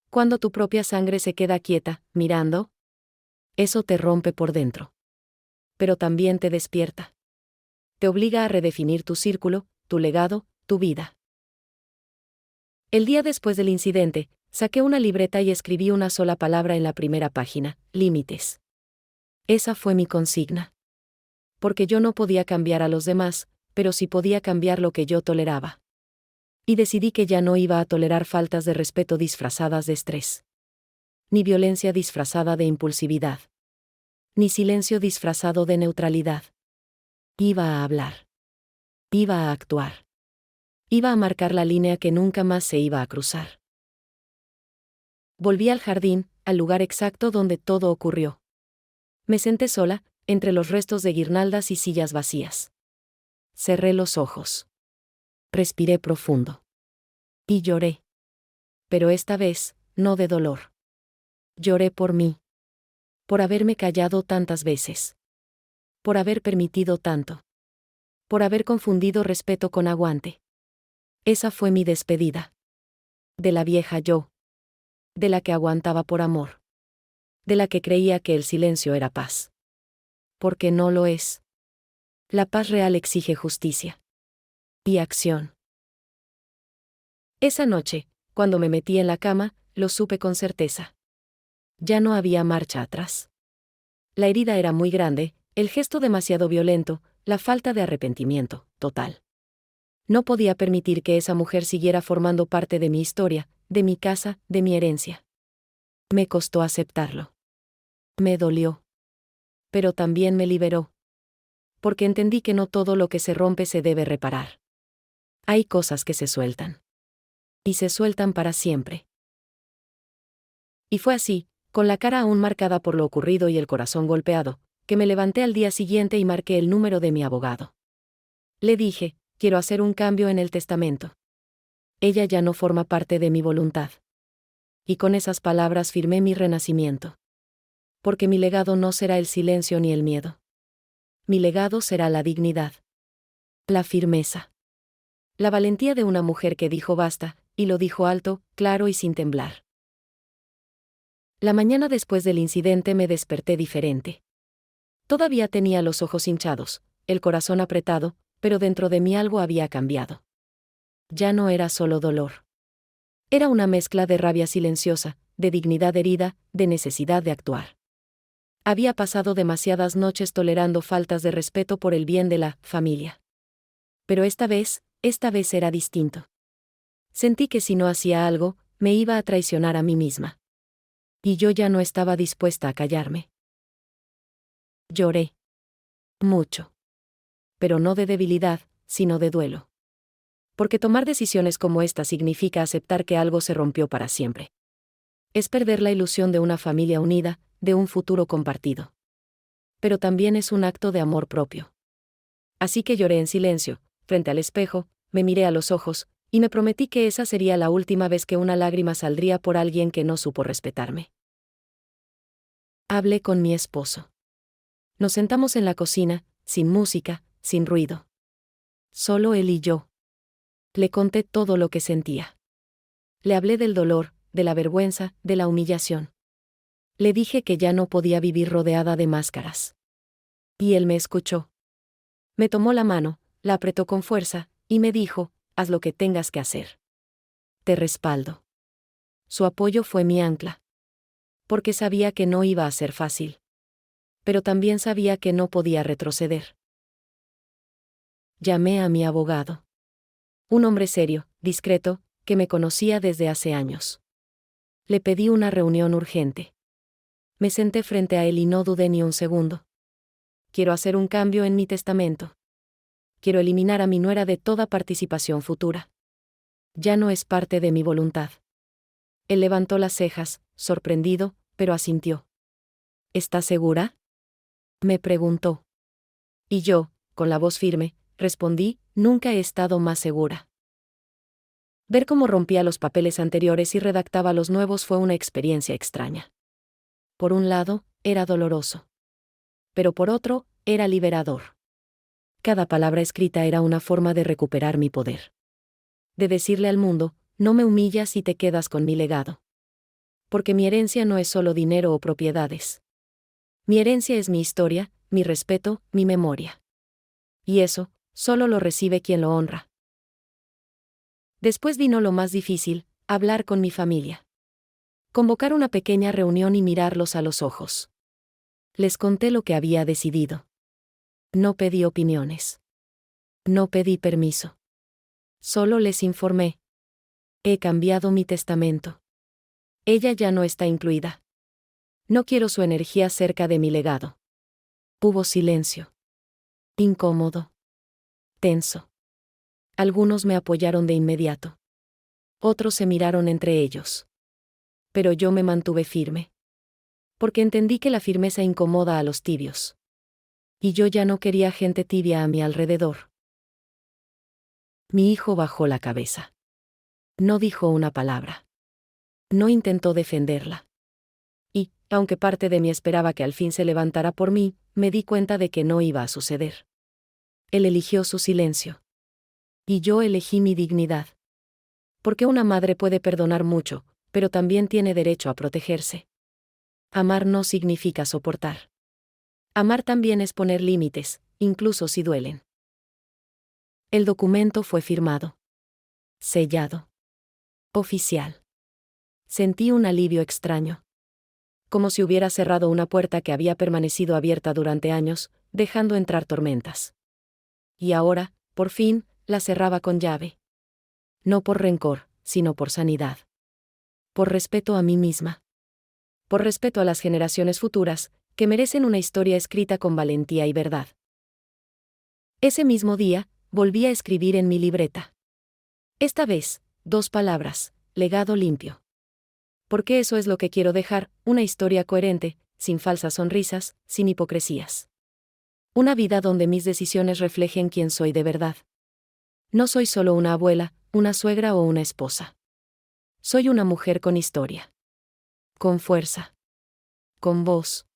Cuando tu propia sangre se queda quieta, mirando, eso te rompe por dentro. Pero también te despierta. Te obliga a redefinir tu círculo, tu legado, tu vida. El día después del incidente, saqué una libreta y escribí una sola palabra en la primera página: límites. Esa fue mi consigna. Porque yo no podía cambiar a los demás, pero sí podía cambiar lo que yo toleraba. Y decidí que ya no iba a tolerar faltas de respeto disfrazadas de estrés. Ni violencia disfrazada de impulsividad. Ni silencio disfrazado de neutralidad. Iba a hablar. Iba a actuar. Iba a marcar la línea que nunca más se iba a cruzar. Volví al jardín, al lugar exacto donde todo ocurrió. Me senté sola, entre los restos de guirnaldas y sillas vacías. Cerré los ojos. Respiré profundo. Y lloré. Pero esta vez, no de dolor. Lloré por mí. Por haberme callado tantas veces. Por haber permitido tanto. Por haber confundido respeto con aguante. Esa fue mi despedida. De la vieja yo. De la que aguantaba por amor. De la que creía que el silencio era paz. Porque no lo es. La paz real exige justicia. Y acción. Esa noche, cuando me metí en la cama, lo supe con certeza. Ya no había marcha atrás. La herida era muy grande, el gesto demasiado violento, la falta de arrepentimiento, total. No podía permitir que esa mujer siguiera formando parte de mi historia, de mi casa, de mi herencia. Me costó aceptarlo. Me dolió. Pero también me liberó. Porque entendí que no todo lo que se rompe se debe reparar. Hay cosas que se sueltan. Y se sueltan para siempre. Y fue así, con la cara aún marcada por lo ocurrido y el corazón golpeado, que me levanté al día siguiente y marqué el número de mi abogado. Le dije: quiero hacer un cambio en el testamento. Ella ya no forma parte de mi voluntad. Y con esas palabras firmé mi renacimiento. Porque mi legado no será el silencio ni el miedo. Mi legado será la dignidad. La firmeza. La valentía de una mujer que dijo basta, y lo dijo alto, claro y sin temblar. La mañana después del incidente me desperté diferente. Todavía tenía los ojos hinchados, el corazón apretado, pero dentro de mí algo había cambiado. Ya no era solo dolor. Era una mezcla de rabia silenciosa, de dignidad herida, de necesidad de actuar. Había pasado demasiadas noches tolerando faltas de respeto por el bien de la familia. Pero esta vez era distinto. Sentí que si no hacía algo, me iba a traicionar a mí misma. Y yo ya no estaba dispuesta a callarme. Lloré. Mucho. Pero no de debilidad, sino de duelo. Porque tomar decisiones como esta significa aceptar que algo se rompió para siempre. Es perder la ilusión de una familia unida, de un futuro compartido. Pero también es un acto de amor propio. Así que lloré en silencio, frente al espejo, me miré a los ojos, y me prometí que esa sería la última vez que una lágrima saldría por alguien que no supo respetarme. Hablé con mi esposo. Nos sentamos en la cocina, sin música, sin ruido. Solo él y yo. Le conté todo lo que sentía. Le hablé del dolor, de la vergüenza, de la humillación. Le dije que ya no podía vivir rodeada de máscaras. Y él me escuchó. Me tomó la mano, la apretó con fuerza, y me dijo, haz lo que tengas que hacer. Te respaldo. Su apoyo fue mi ancla. Porque sabía que no iba a ser fácil. Pero también sabía que no podía retroceder. Llamé a mi abogado. Un hombre serio, discreto, que me conocía desde hace años. Le pedí una reunión urgente. Me senté frente a él y no dudé ni un segundo. Quiero hacer un cambio en mi testamento. Quiero eliminar a mi nuera de toda participación futura. Ya no es parte de mi voluntad. Él levantó las cejas, sorprendido, pero asintió. ¿Estás segura?, me preguntó. Y yo, con la voz firme, respondí, nunca he estado más segura. Ver cómo rompía los papeles anteriores y redactaba los nuevos fue una experiencia extraña. Por un lado, era doloroso. Pero por otro, era liberador. Cada palabra escrita era una forma de recuperar mi poder. De decirle al mundo, no me humillas y te quedas con mi legado. Porque mi herencia no es solo dinero o propiedades. Mi herencia es mi historia, mi respeto, mi memoria. Y eso, solo lo recibe quien lo honra. Después vino lo más difícil, hablar con mi familia. Convocar una pequeña reunión y mirarlos a los ojos. Les conté lo que había decidido. No pedí opiniones. No pedí permiso. Solo les informé. He cambiado mi testamento. Ella ya no está incluida. No quiero su energía cerca de mi legado. Hubo silencio. Incómodo. Tenso. Algunos me apoyaron de inmediato. Otros se miraron entre ellos. Pero yo me mantuve firme. Porque entendí que la firmeza incomoda a los tibios. Y yo ya no quería gente tibia a mi alrededor. Mi hijo bajó la cabeza. No dijo una palabra. No intentó defenderla. Y, aunque parte de mí esperaba que al fin se levantara por mí, me di cuenta de que no iba a suceder. Él eligió su silencio. Y yo elegí mi dignidad. Porque una madre puede perdonar mucho, pero también tiene derecho a protegerse. Amar no significa soportar. Amar también es poner límites, incluso si duelen. El documento fue firmado. Sellado. Oficial. Sentí un alivio extraño. Como si hubiera cerrado una puerta que había permanecido abierta durante años, dejando entrar tormentas. Y ahora, por fin, la cerraba con llave. No por rencor, sino por sanidad. Por respeto a mí misma. Por respeto a las generaciones futuras, que merecen una historia escrita con valentía y verdad. Ese mismo día, volví a escribir en mi libreta. Esta vez, 2 palabras, legado limpio. Porque eso es lo que quiero dejar, una historia coherente, sin falsas sonrisas, sin hipocresías. Una vida donde mis decisiones reflejen quién soy de verdad. No soy solo una abuela, una suegra o una esposa. Soy una mujer con historia. Con fuerza. Con voz.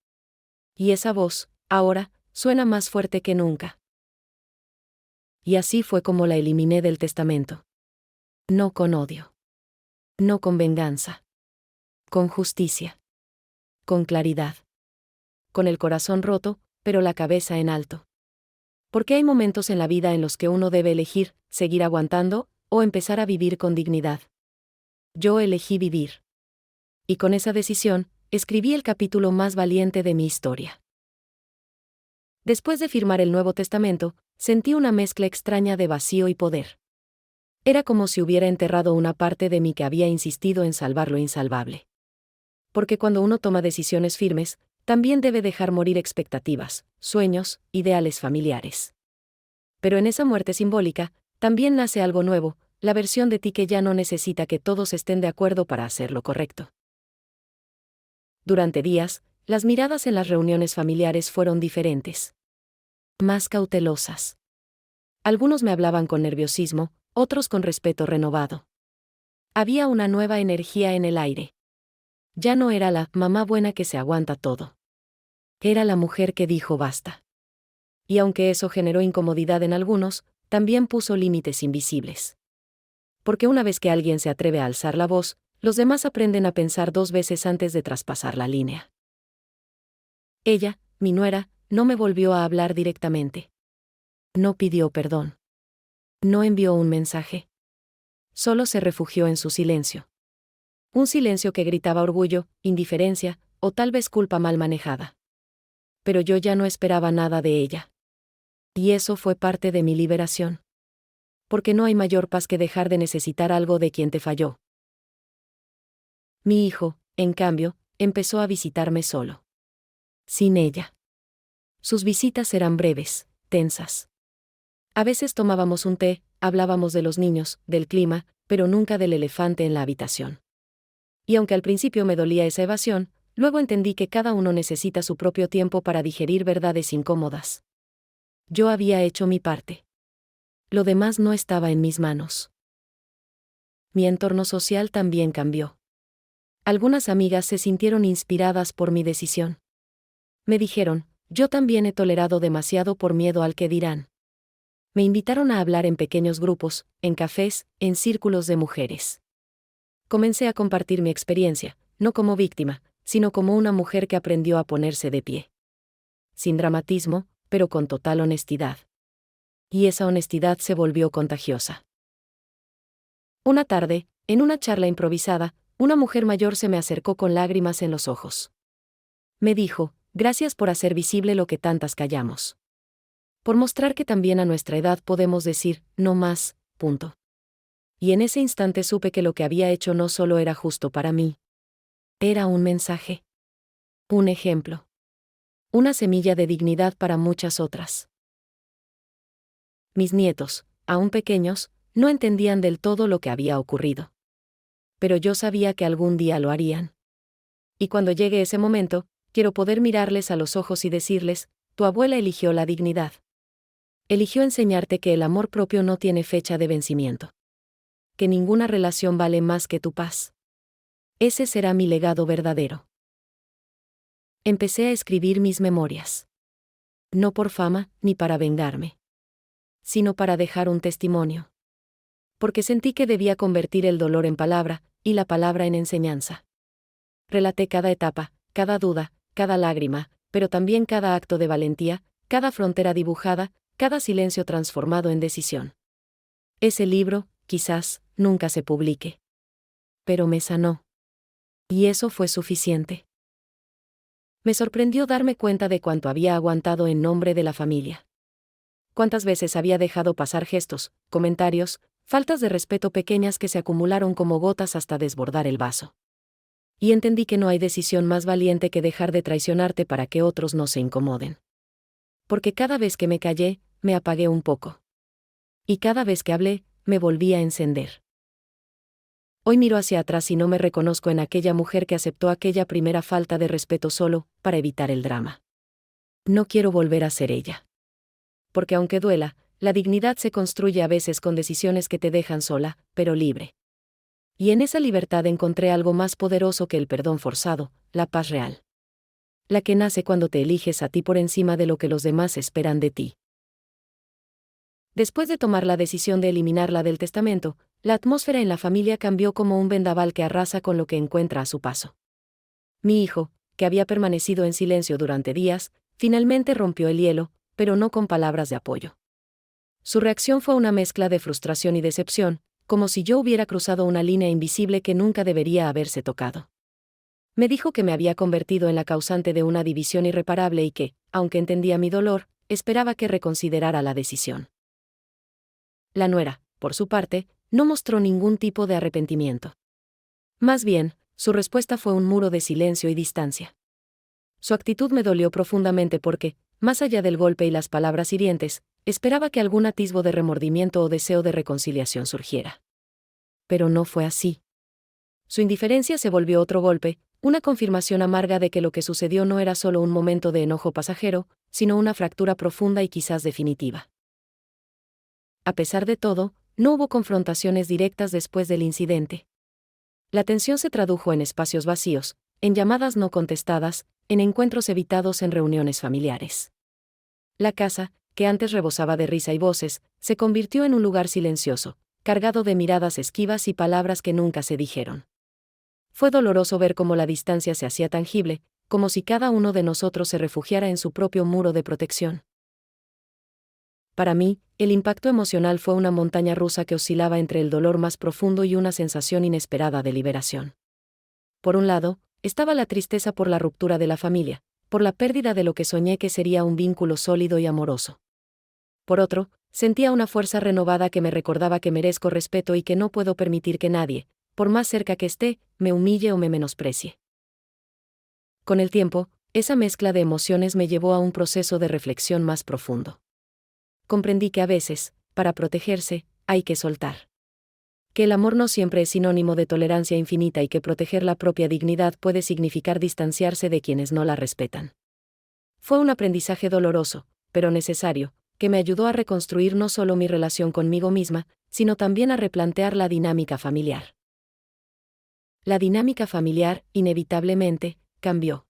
Y esa voz, ahora, suena más fuerte que nunca. Y así fue como la eliminé del testamento. No con odio. No con venganza. Con justicia. Con claridad. Con el corazón roto, pero la cabeza en alto. Porque hay momentos en la vida en los que uno debe elegir, seguir aguantando, o empezar a vivir con dignidad. Yo elegí vivir. Y con esa decisión, escribí el capítulo más valiente de mi historia. Después de firmar el Nuevo Testamento, sentí una mezcla extraña de vacío y poder. Era como si hubiera enterrado una parte de mí que había insistido en salvar lo insalvable. Porque cuando uno toma decisiones firmes, también debe dejar morir expectativas, sueños, ideales familiares. Pero en esa muerte simbólica, también nace algo nuevo, la versión de ti que ya no necesita que todos estén de acuerdo para hacer lo correcto. Durante días, las miradas en las reuniones familiares fueron diferentes. Más cautelosas. Algunos me hablaban con nerviosismo, otros con respeto renovado. Había una nueva energía en el aire. Ya no era la mamá buena que se aguanta todo. Era la mujer que dijo basta. Y aunque eso generó incomodidad en algunos, también puso límites invisibles. Porque una vez que alguien se atreve a alzar la voz, los demás aprenden a pensar 2 veces antes de traspasar la línea. Ella, mi nuera, no me volvió a hablar directamente. No pidió perdón. No envió un mensaje. Solo se refugió en su silencio. Un silencio que gritaba orgullo, indiferencia, o tal vez culpa mal manejada. Pero yo ya no esperaba nada de ella. Y eso fue parte de mi liberación. Porque no hay mayor paz que dejar de necesitar algo de quien te falló. Mi hijo, en cambio, empezó a visitarme solo. Sin ella. Sus visitas eran breves, tensas. A veces tomábamos un té, hablábamos de los niños, del clima, pero nunca del elefante en la habitación. Y aunque al principio me dolía esa evasión, luego entendí que cada uno necesita su propio tiempo para digerir verdades incómodas. Yo había hecho mi parte. Lo demás no estaba en mis manos. Mi entorno social también cambió. Algunas amigas se sintieron inspiradas por mi decisión. Me dijeron, yo también he tolerado demasiado por miedo al que dirán. Me invitaron a hablar en pequeños grupos, en cafés, en círculos de mujeres. Comencé a compartir mi experiencia, no como víctima, sino como una mujer que aprendió a ponerse de pie. Sin dramatismo, pero con total honestidad. Y esa honestidad se volvió contagiosa. Una tarde, en una charla improvisada, una mujer mayor se me acercó con lágrimas en los ojos. Me dijo, gracias por hacer visible lo que tantas callamos. Por mostrar que también a nuestra edad podemos decir, no más, punto. Y en ese instante supe que lo que había hecho no solo era justo para mí. Era un mensaje. Un ejemplo. Una semilla de dignidad para muchas otras. Mis nietos, aún pequeños, no entendían del todo lo que había ocurrido. Pero yo sabía que algún día lo harían. Y cuando llegue ese momento, quiero poder mirarles a los ojos y decirles, tu abuela eligió la dignidad. Eligió enseñarte que el amor propio no tiene fecha de vencimiento. Que ninguna relación vale más que tu paz. Ese será mi legado verdadero. Empecé a escribir mis memorias. No por fama, ni para vengarme. Sino para dejar un testimonio. Porque sentí que debía convertir el dolor en palabra, y la palabra en enseñanza. Relaté cada etapa, cada duda, cada lágrima, pero también cada acto de valentía, cada frontera dibujada, cada silencio transformado en decisión. Ese libro, quizás, nunca se publique. Pero me sanó. Y eso fue suficiente. Me sorprendió darme cuenta de cuánto había aguantado en nombre de la familia. Cuántas veces había dejado pasar gestos, comentarios, faltas de respeto pequeñas que se acumularon como gotas hasta desbordar el vaso. Y entendí que no hay decisión más valiente que dejar de traicionarte para que otros no se incomoden. Porque cada vez que me callé, me apagué un poco. Y cada vez que hablé, me volví a encender. Hoy miro hacia atrás y no me reconozco en aquella mujer que aceptó aquella primera falta de respeto solo, para evitar el drama. No quiero volver a ser ella. Porque aunque duela, la dignidad se construye a veces con decisiones que te dejan sola, pero libre. Y en esa libertad encontré algo más poderoso que el perdón forzado, la paz real. La que nace cuando te eliges a ti por encima de lo que los demás esperan de ti. Después de tomar la decisión de eliminarla del testamento, la atmósfera en la familia cambió como un vendaval que arrasa con lo que encuentra a su paso. Mi hijo, que había permanecido en silencio durante días, finalmente rompió el hielo, pero no con palabras de apoyo. Su reacción fue una mezcla de frustración y decepción, como si yo hubiera cruzado una línea invisible que nunca debería haberse tocado. Me dijo que me había convertido en la causante de una división irreparable y que, aunque entendía mi dolor, esperaba que reconsiderara la decisión. La nuera, por su parte, no mostró ningún tipo de arrepentimiento. Más bien, su respuesta fue un muro de silencio y distancia. Su actitud me dolió profundamente porque, más allá del golpe y las palabras hirientes, esperaba que algún atisbo de remordimiento o deseo de reconciliación surgiera. Pero no fue así. Su indiferencia se volvió otro golpe, una confirmación amarga de que lo que sucedió no era solo un momento de enojo pasajero, sino una fractura profunda y quizás definitiva. A pesar de todo, no hubo confrontaciones directas después del incidente. La tensión se tradujo en espacios vacíos, en llamadas no contestadas, en encuentros evitados en reuniones familiares. La casa, que antes rebosaba de risa y voces, se convirtió en un lugar silencioso, cargado de miradas esquivas y palabras que nunca se dijeron. Fue doloroso ver cómo la distancia se hacía tangible, como si cada uno de nosotros se refugiara en su propio muro de protección. Para mí, el impacto emocional fue una montaña rusa que oscilaba entre el dolor más profundo y una sensación inesperada de liberación. Por un lado, estaba la tristeza por la ruptura de la familia, por la pérdida de lo que soñé que sería un vínculo sólido y amoroso. Por otro, sentía una fuerza renovada que me recordaba que merezco respeto y que no puedo permitir que nadie, por más cerca que esté, me humille o me menosprecie. Con el tiempo, esa mezcla de emociones me llevó a un proceso de reflexión más profundo. Comprendí que a veces, para protegerse, hay que soltar. Que el amor no siempre es sinónimo de tolerancia infinita y que proteger la propia dignidad puede significar distanciarse de quienes no la respetan. Fue un aprendizaje doloroso, pero necesario, que me ayudó a reconstruir no solo mi relación conmigo misma, sino también a replantear la dinámica familiar. La dinámica familiar, inevitablemente, cambió.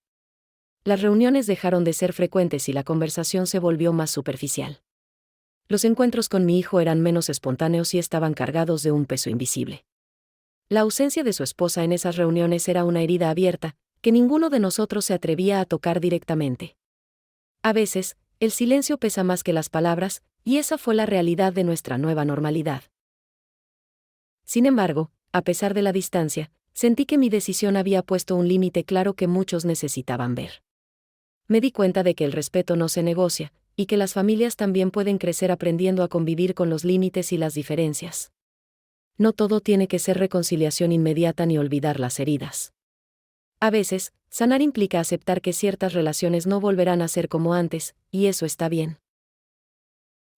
Las reuniones dejaron de ser frecuentes y la conversación se volvió más superficial. Los encuentros con mi hijo eran menos espontáneos y estaban cargados de un peso invisible. La ausencia de su esposa en esas reuniones era una herida abierta, que ninguno de nosotros se atrevía a tocar directamente. A veces, el silencio pesa más que las palabras, y esa fue la realidad de nuestra nueva normalidad. Sin embargo, a pesar de la distancia, sentí que mi decisión había puesto un límite claro que muchos necesitaban ver. Me di cuenta de que el respeto no se negocia, y que las familias también pueden crecer aprendiendo a convivir con los límites y las diferencias. No todo tiene que ser reconciliación inmediata ni olvidar las heridas. A veces, sanar implica aceptar que ciertas relaciones no volverán a ser como antes, y eso está bien.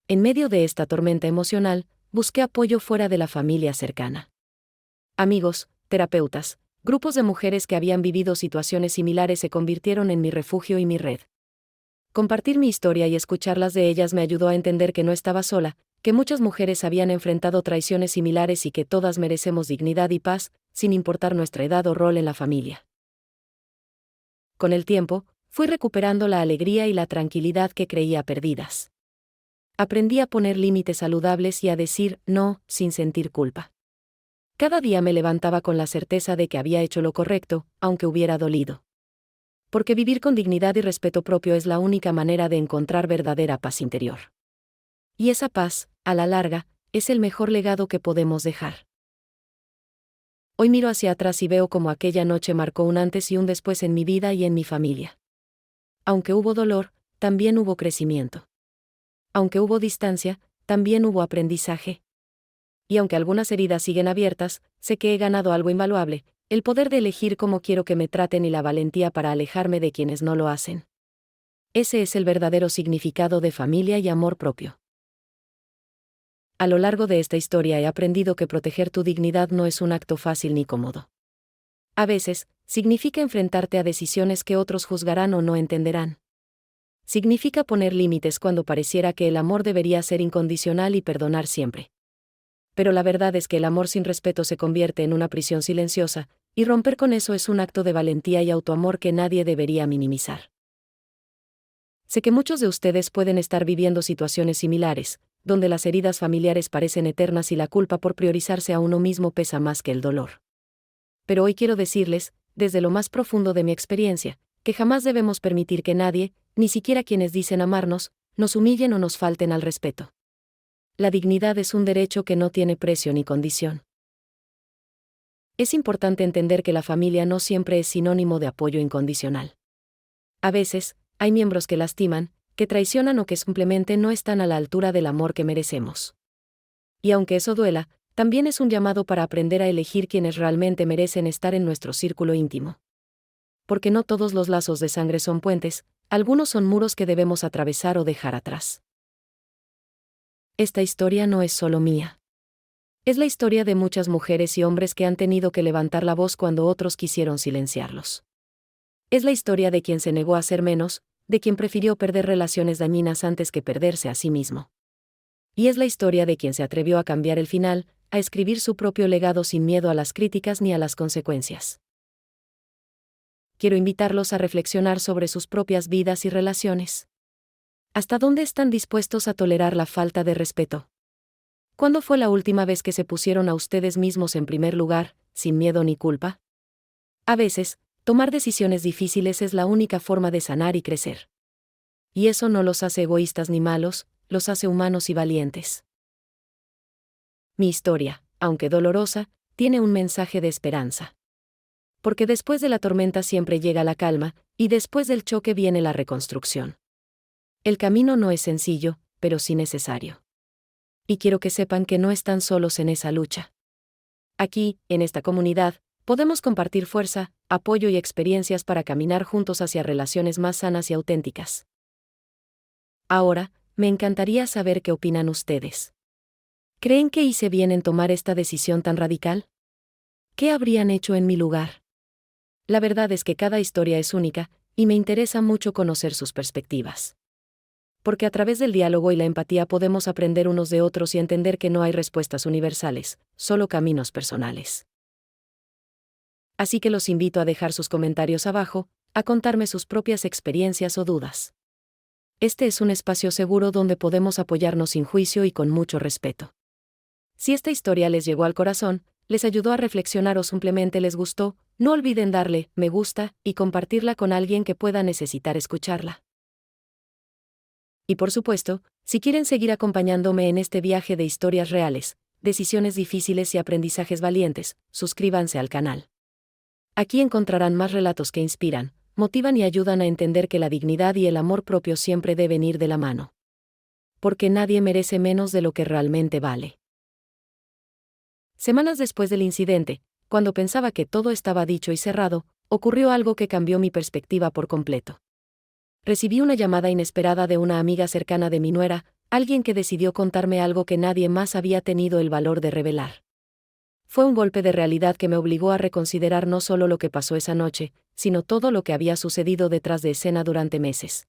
En medio de esta tormenta emocional, busqué apoyo fuera de la familia cercana. Amigos, terapeutas, grupos de mujeres que habían vivido situaciones similares se convirtieron en mi refugio y mi red. Compartir mi historia y escucharlas de ellas me ayudó a entender que no estaba sola, que muchas mujeres habían enfrentado traiciones similares y que todas merecemos dignidad y paz, sin importar nuestra edad o rol en la familia. Con el tiempo, fui recuperando la alegría y la tranquilidad que creía perdidas. Aprendí a poner límites saludables y a decir no, sin sentir culpa. Cada día me levantaba con la certeza de que había hecho lo correcto, aunque hubiera dolido. Porque vivir con dignidad y respeto propio es la única manera de encontrar verdadera paz interior. Y esa paz, a la larga, es el mejor legado que podemos dejar. Hoy miro hacia atrás y veo cómo aquella noche marcó un antes y un después en mi vida y en mi familia. Aunque hubo dolor, también hubo crecimiento. Aunque hubo distancia, también hubo aprendizaje. Y aunque algunas heridas siguen abiertas, sé que he ganado algo invaluable, el poder de elegir cómo quiero que me traten y la valentía para alejarme de quienes no lo hacen. Ese es el verdadero significado de familia y amor propio. A lo largo de esta historia he aprendido que proteger tu dignidad no es un acto fácil ni cómodo. A veces, significa enfrentarte a decisiones que otros juzgarán o no entenderán. Significa poner límites cuando pareciera que el amor debería ser incondicional y perdonar siempre. Pero la verdad es que el amor sin respeto se convierte en una prisión silenciosa, y romper con eso es un acto de valentía y autoamor que nadie debería minimizar. Sé que muchos de ustedes pueden estar viviendo situaciones similares, donde las heridas familiares parecen eternas y la culpa por priorizarse a uno mismo pesa más que el dolor. Pero hoy quiero decirles, desde lo más profundo de mi experiencia, que jamás debemos permitir que nadie, ni siquiera quienes dicen amarnos, nos humillen o nos falten al respeto. La dignidad es un derecho que no tiene precio ni condición. Es importante entender que la familia no siempre es sinónimo de apoyo incondicional. A veces, hay miembros que lastiman, que traicionan o que simplemente no están a la altura del amor que merecemos. Y aunque eso duela, también es un llamado para aprender a elegir quienes realmente merecen estar en nuestro círculo íntimo. Porque no todos los lazos de sangre son puentes, algunos son muros que debemos atravesar o dejar atrás. Esta historia no es solo mía. Es la historia de muchas mujeres y hombres que han tenido que levantar la voz cuando otros quisieron silenciarlos. Es la historia de quien se negó a ser menos, de quien prefirió perder relaciones dañinas antes que perderse a sí mismo. Y es la historia de quien se atrevió a cambiar el final, a escribir su propio legado sin miedo a las críticas ni a las consecuencias. Quiero invitarlos a reflexionar sobre sus propias vidas y relaciones. ¿Hasta dónde están dispuestos a tolerar la falta de respeto? ¿Cuándo fue la última vez que se pusieron a ustedes mismos en primer lugar, sin miedo ni culpa? A veces, tomar decisiones difíciles es la única forma de sanar y crecer. Y eso no los hace egoístas ni malos, los hace humanos y valientes. Mi historia, aunque dolorosa, tiene un mensaje de esperanza. Porque después de la tormenta siempre llega la calma, y después del choque viene la reconstrucción. El camino no es sencillo, pero sí necesario. Y quiero que sepan que no están solos en esa lucha. Aquí, en esta comunidad, podemos compartir fuerza, apoyo y experiencias para caminar juntos hacia relaciones más sanas y auténticas. Ahora, me encantaría saber qué opinan ustedes. ¿Creen que hice bien en tomar esta decisión tan radical? ¿Qué habrían hecho en mi lugar? La verdad es que cada historia es única, y me interesa mucho conocer sus perspectivas. Porque a través del diálogo y la empatía podemos aprender unos de otros y entender que no hay respuestas universales, solo caminos personales. Así que los invito a dejar sus comentarios abajo, a contarme sus propias experiencias o dudas. Este es un espacio seguro donde podemos apoyarnos sin juicio y con mucho respeto. Si esta historia les llegó al corazón, les ayudó a reflexionar o simplemente les gustó, no olviden darle me gusta y compartirla con alguien que pueda necesitar escucharla. Y por supuesto, si quieren seguir acompañándome en este viaje de historias reales, decisiones difíciles y aprendizajes valientes, suscríbanse al canal. Aquí encontrarán más relatos que inspiran, motivan y ayudan a entender que la dignidad y el amor propio siempre deben ir de la mano. Porque nadie merece menos de lo que realmente vale. Semanas después del incidente, cuando pensaba que todo estaba dicho y cerrado, ocurrió algo que cambió mi perspectiva por completo. Recibí una llamada inesperada de una amiga cercana de mi nuera, alguien que decidió contarme algo que nadie más había tenido el valor de revelar. Fue un golpe de realidad que me obligó a reconsiderar no solo lo que pasó esa noche, sino todo lo que había sucedido detrás de escena durante meses.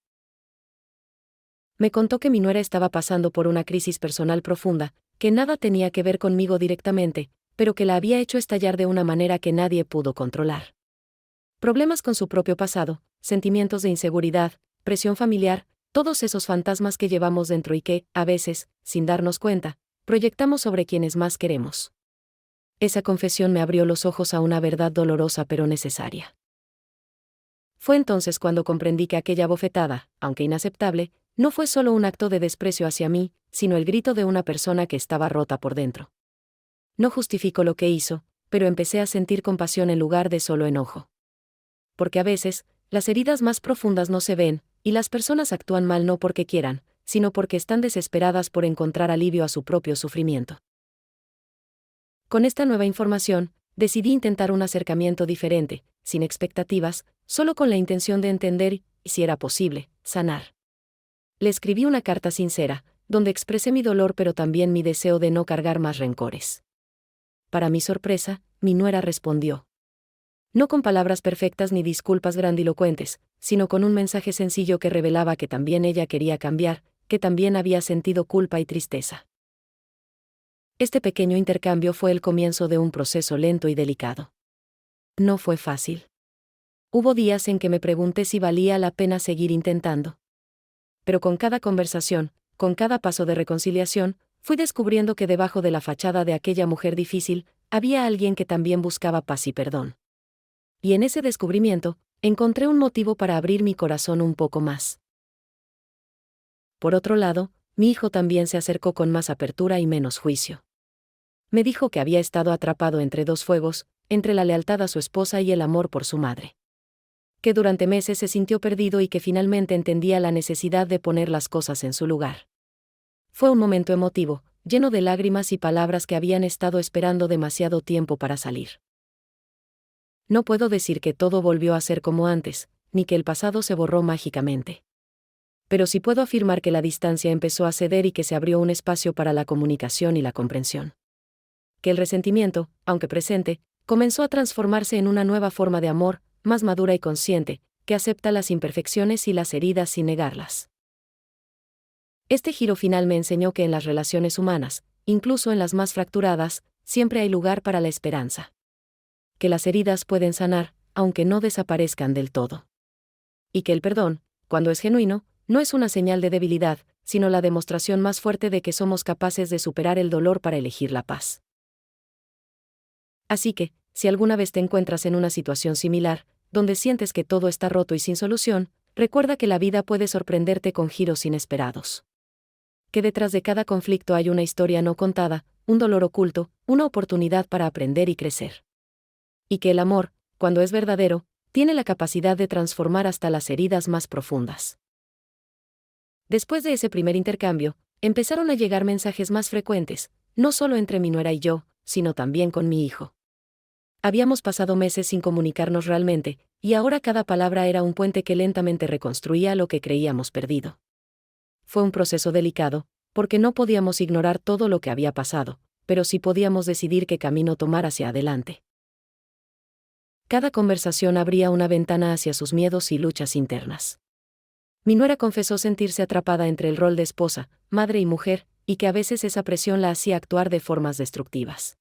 Me contó que mi nuera estaba pasando por una crisis personal profunda, que nada tenía que ver conmigo directamente, pero que la había hecho estallar de una manera que nadie pudo controlar. Problemas con su propio pasado, sentimientos de inseguridad, presión familiar, todos esos fantasmas que llevamos dentro y que, a veces, sin darnos cuenta, proyectamos sobre quienes más queremos. Esa confesión me abrió los ojos a una verdad dolorosa pero necesaria. Fue entonces cuando comprendí que aquella bofetada, aunque inaceptable, no fue solo un acto de desprecio hacia mí, sino el grito de una persona que estaba rota por dentro. No justifico lo que hizo, pero empecé a sentir compasión en lugar de solo enojo. Porque a veces, las heridas más profundas no se ven, y las personas actúan mal no porque quieran, sino porque están desesperadas por encontrar alivio a su propio sufrimiento. Con esta nueva información, decidí intentar un acercamiento diferente, sin expectativas, solo con la intención de entender y, si era posible, sanar. Le escribí una carta sincera, donde expresé mi dolor pero también mi deseo de no cargar más rencores. Para mi sorpresa, mi nuera respondió. No con palabras perfectas ni disculpas grandilocuentes, sino con un mensaje sencillo que revelaba que también ella quería cambiar, que también había sentido culpa y tristeza. Este pequeño intercambio fue el comienzo de un proceso lento y delicado. No fue fácil. Hubo días en que me pregunté si valía la pena seguir intentando. Pero con cada conversación, con cada paso de reconciliación, fui descubriendo que debajo de la fachada de aquella mujer difícil, había alguien que también buscaba paz y perdón. Y en ese descubrimiento, encontré un motivo para abrir mi corazón un poco más. Por otro lado, mi hijo también se acercó con más apertura y menos juicio. Me dijo que había estado atrapado entre dos fuegos, entre la lealtad a su esposa y el amor por su madre. Que durante meses se sintió perdido y que finalmente entendía la necesidad de poner las cosas en su lugar. Fue un momento emotivo, lleno de lágrimas y palabras que habían estado esperando demasiado tiempo para salir. No puedo decir que todo volvió a ser como antes, ni que el pasado se borró mágicamente. Pero sí puedo afirmar que la distancia empezó a ceder y que se abrió un espacio para la comunicación y la comprensión. Que el resentimiento, aunque presente, comenzó a transformarse en una nueva forma de amor, más madura y consciente, que acepta las imperfecciones y las heridas sin negarlas. Este giro final me enseñó que en las relaciones humanas, incluso en las más fracturadas, siempre hay lugar para la esperanza. Que las heridas pueden sanar, aunque no desaparezcan del todo. Y que el perdón, cuando es genuino, no es una señal de debilidad, sino la demostración más fuerte de que somos capaces de superar el dolor para elegir la paz. Así que, si alguna vez te encuentras en una situación similar, donde sientes que todo está roto y sin solución, recuerda que la vida puede sorprenderte con giros inesperados. Que detrás de cada conflicto hay una historia no contada, un dolor oculto, una oportunidad para aprender y crecer. Y que el amor, cuando es verdadero, tiene la capacidad de transformar hasta las heridas más profundas. Después de ese primer intercambio, empezaron a llegar mensajes más frecuentes, no solo entre mi nuera y yo, sino también con mi hijo. Habíamos pasado meses sin comunicarnos realmente, y ahora cada palabra era un puente que lentamente reconstruía lo que creíamos perdido. Fue un proceso delicado, porque no podíamos ignorar todo lo que había pasado, pero sí podíamos decidir qué camino tomar hacia adelante. Cada conversación abría una ventana hacia sus miedos y luchas internas. Mi nuera confesó sentirse atrapada entre el rol de esposa, madre y mujer, y que a veces esa presión la hacía actuar de formas destructivas.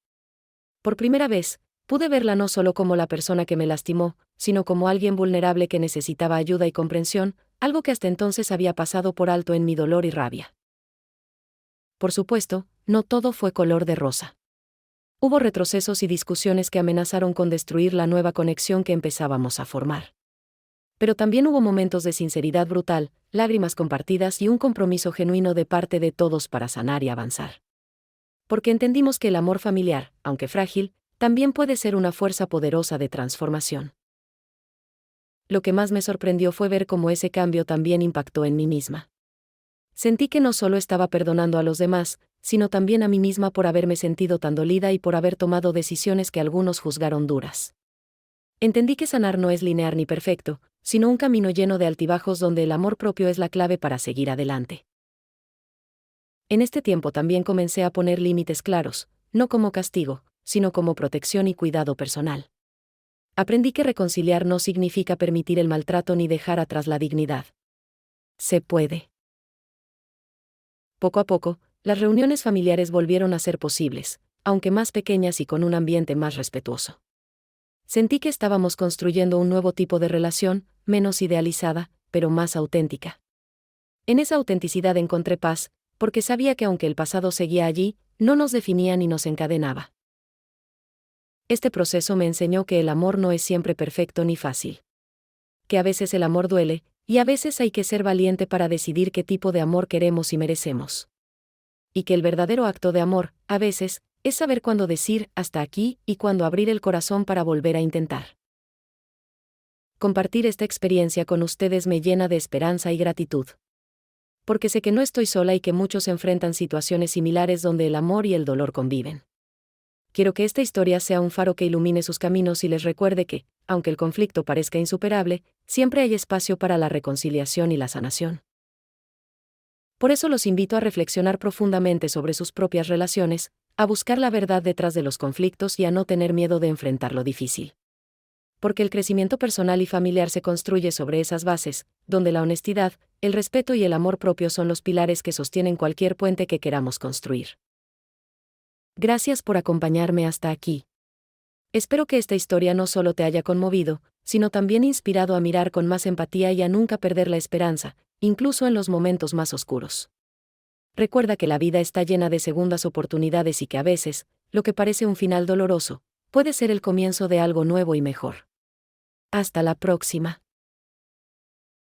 Por primera vez, pude verla no solo como la persona que me lastimó, sino como alguien vulnerable que necesitaba ayuda y comprensión, algo que hasta entonces había pasado por alto en mi dolor y rabia. Por supuesto, no todo fue color de rosa. Hubo retrocesos y discusiones que amenazaron con destruir la nueva conexión que empezábamos a formar. Pero también hubo momentos de sinceridad brutal, lágrimas compartidas y un compromiso genuino de parte de todos para sanar y avanzar. Porque entendimos que el amor familiar, aunque frágil, también puede ser una fuerza poderosa de transformación. Lo que más me sorprendió fue ver cómo ese cambio también impactó en mí misma. Sentí que no solo estaba perdonando a los demás, sino también a mí misma por haberme sentido tan dolida y por haber tomado decisiones que algunos juzgaron duras. Entendí que sanar no es lineal ni perfecto, sino un camino lleno de altibajos donde el amor propio es la clave para seguir adelante. En este tiempo también comencé a poner límites claros, no como castigo, sino como protección y cuidado personal. Aprendí que reconciliar no significa permitir el maltrato ni dejar atrás la dignidad. Se puede. Poco a poco, las reuniones familiares volvieron a ser posibles, aunque más pequeñas y con un ambiente más respetuoso. Sentí que estábamos construyendo un nuevo tipo de relación, menos idealizada, pero más auténtica. En esa autenticidad encontré paz, porque sabía que aunque el pasado seguía allí, no nos definía ni nos encadenaba. Este proceso me enseñó que el amor no es siempre perfecto ni fácil. Que a veces el amor duele, y a veces hay que ser valiente para decidir qué tipo de amor queremos y merecemos. Y que el verdadero acto de amor, a veces, es saber cuándo decir hasta aquí y cuándo abrir el corazón para volver a intentar. Compartir esta experiencia con ustedes me llena de esperanza y gratitud. Porque sé que no estoy sola y que muchos enfrentan situaciones similares donde el amor y el dolor conviven. Quiero que esta historia sea un faro que ilumine sus caminos y les recuerde que, aunque el conflicto parezca insuperable, siempre hay espacio para la reconciliación y la sanación. Por eso los invito a reflexionar profundamente sobre sus propias relaciones, a buscar la verdad detrás de los conflictos y a no tener miedo de enfrentar lo difícil. Porque el crecimiento personal y familiar se construye sobre esas bases, donde la honestidad, el respeto y el amor propio son los pilares que sostienen cualquier puente que queramos construir. Gracias por acompañarme hasta aquí. Espero que esta historia no solo te haya conmovido, sino también inspirado a mirar con más empatía y a nunca perder la esperanza, incluso en los momentos más oscuros. Recuerda que la vida está llena de segundas oportunidades y que a veces, lo que parece un final doloroso, puede ser el comienzo de algo nuevo y mejor. Hasta la próxima.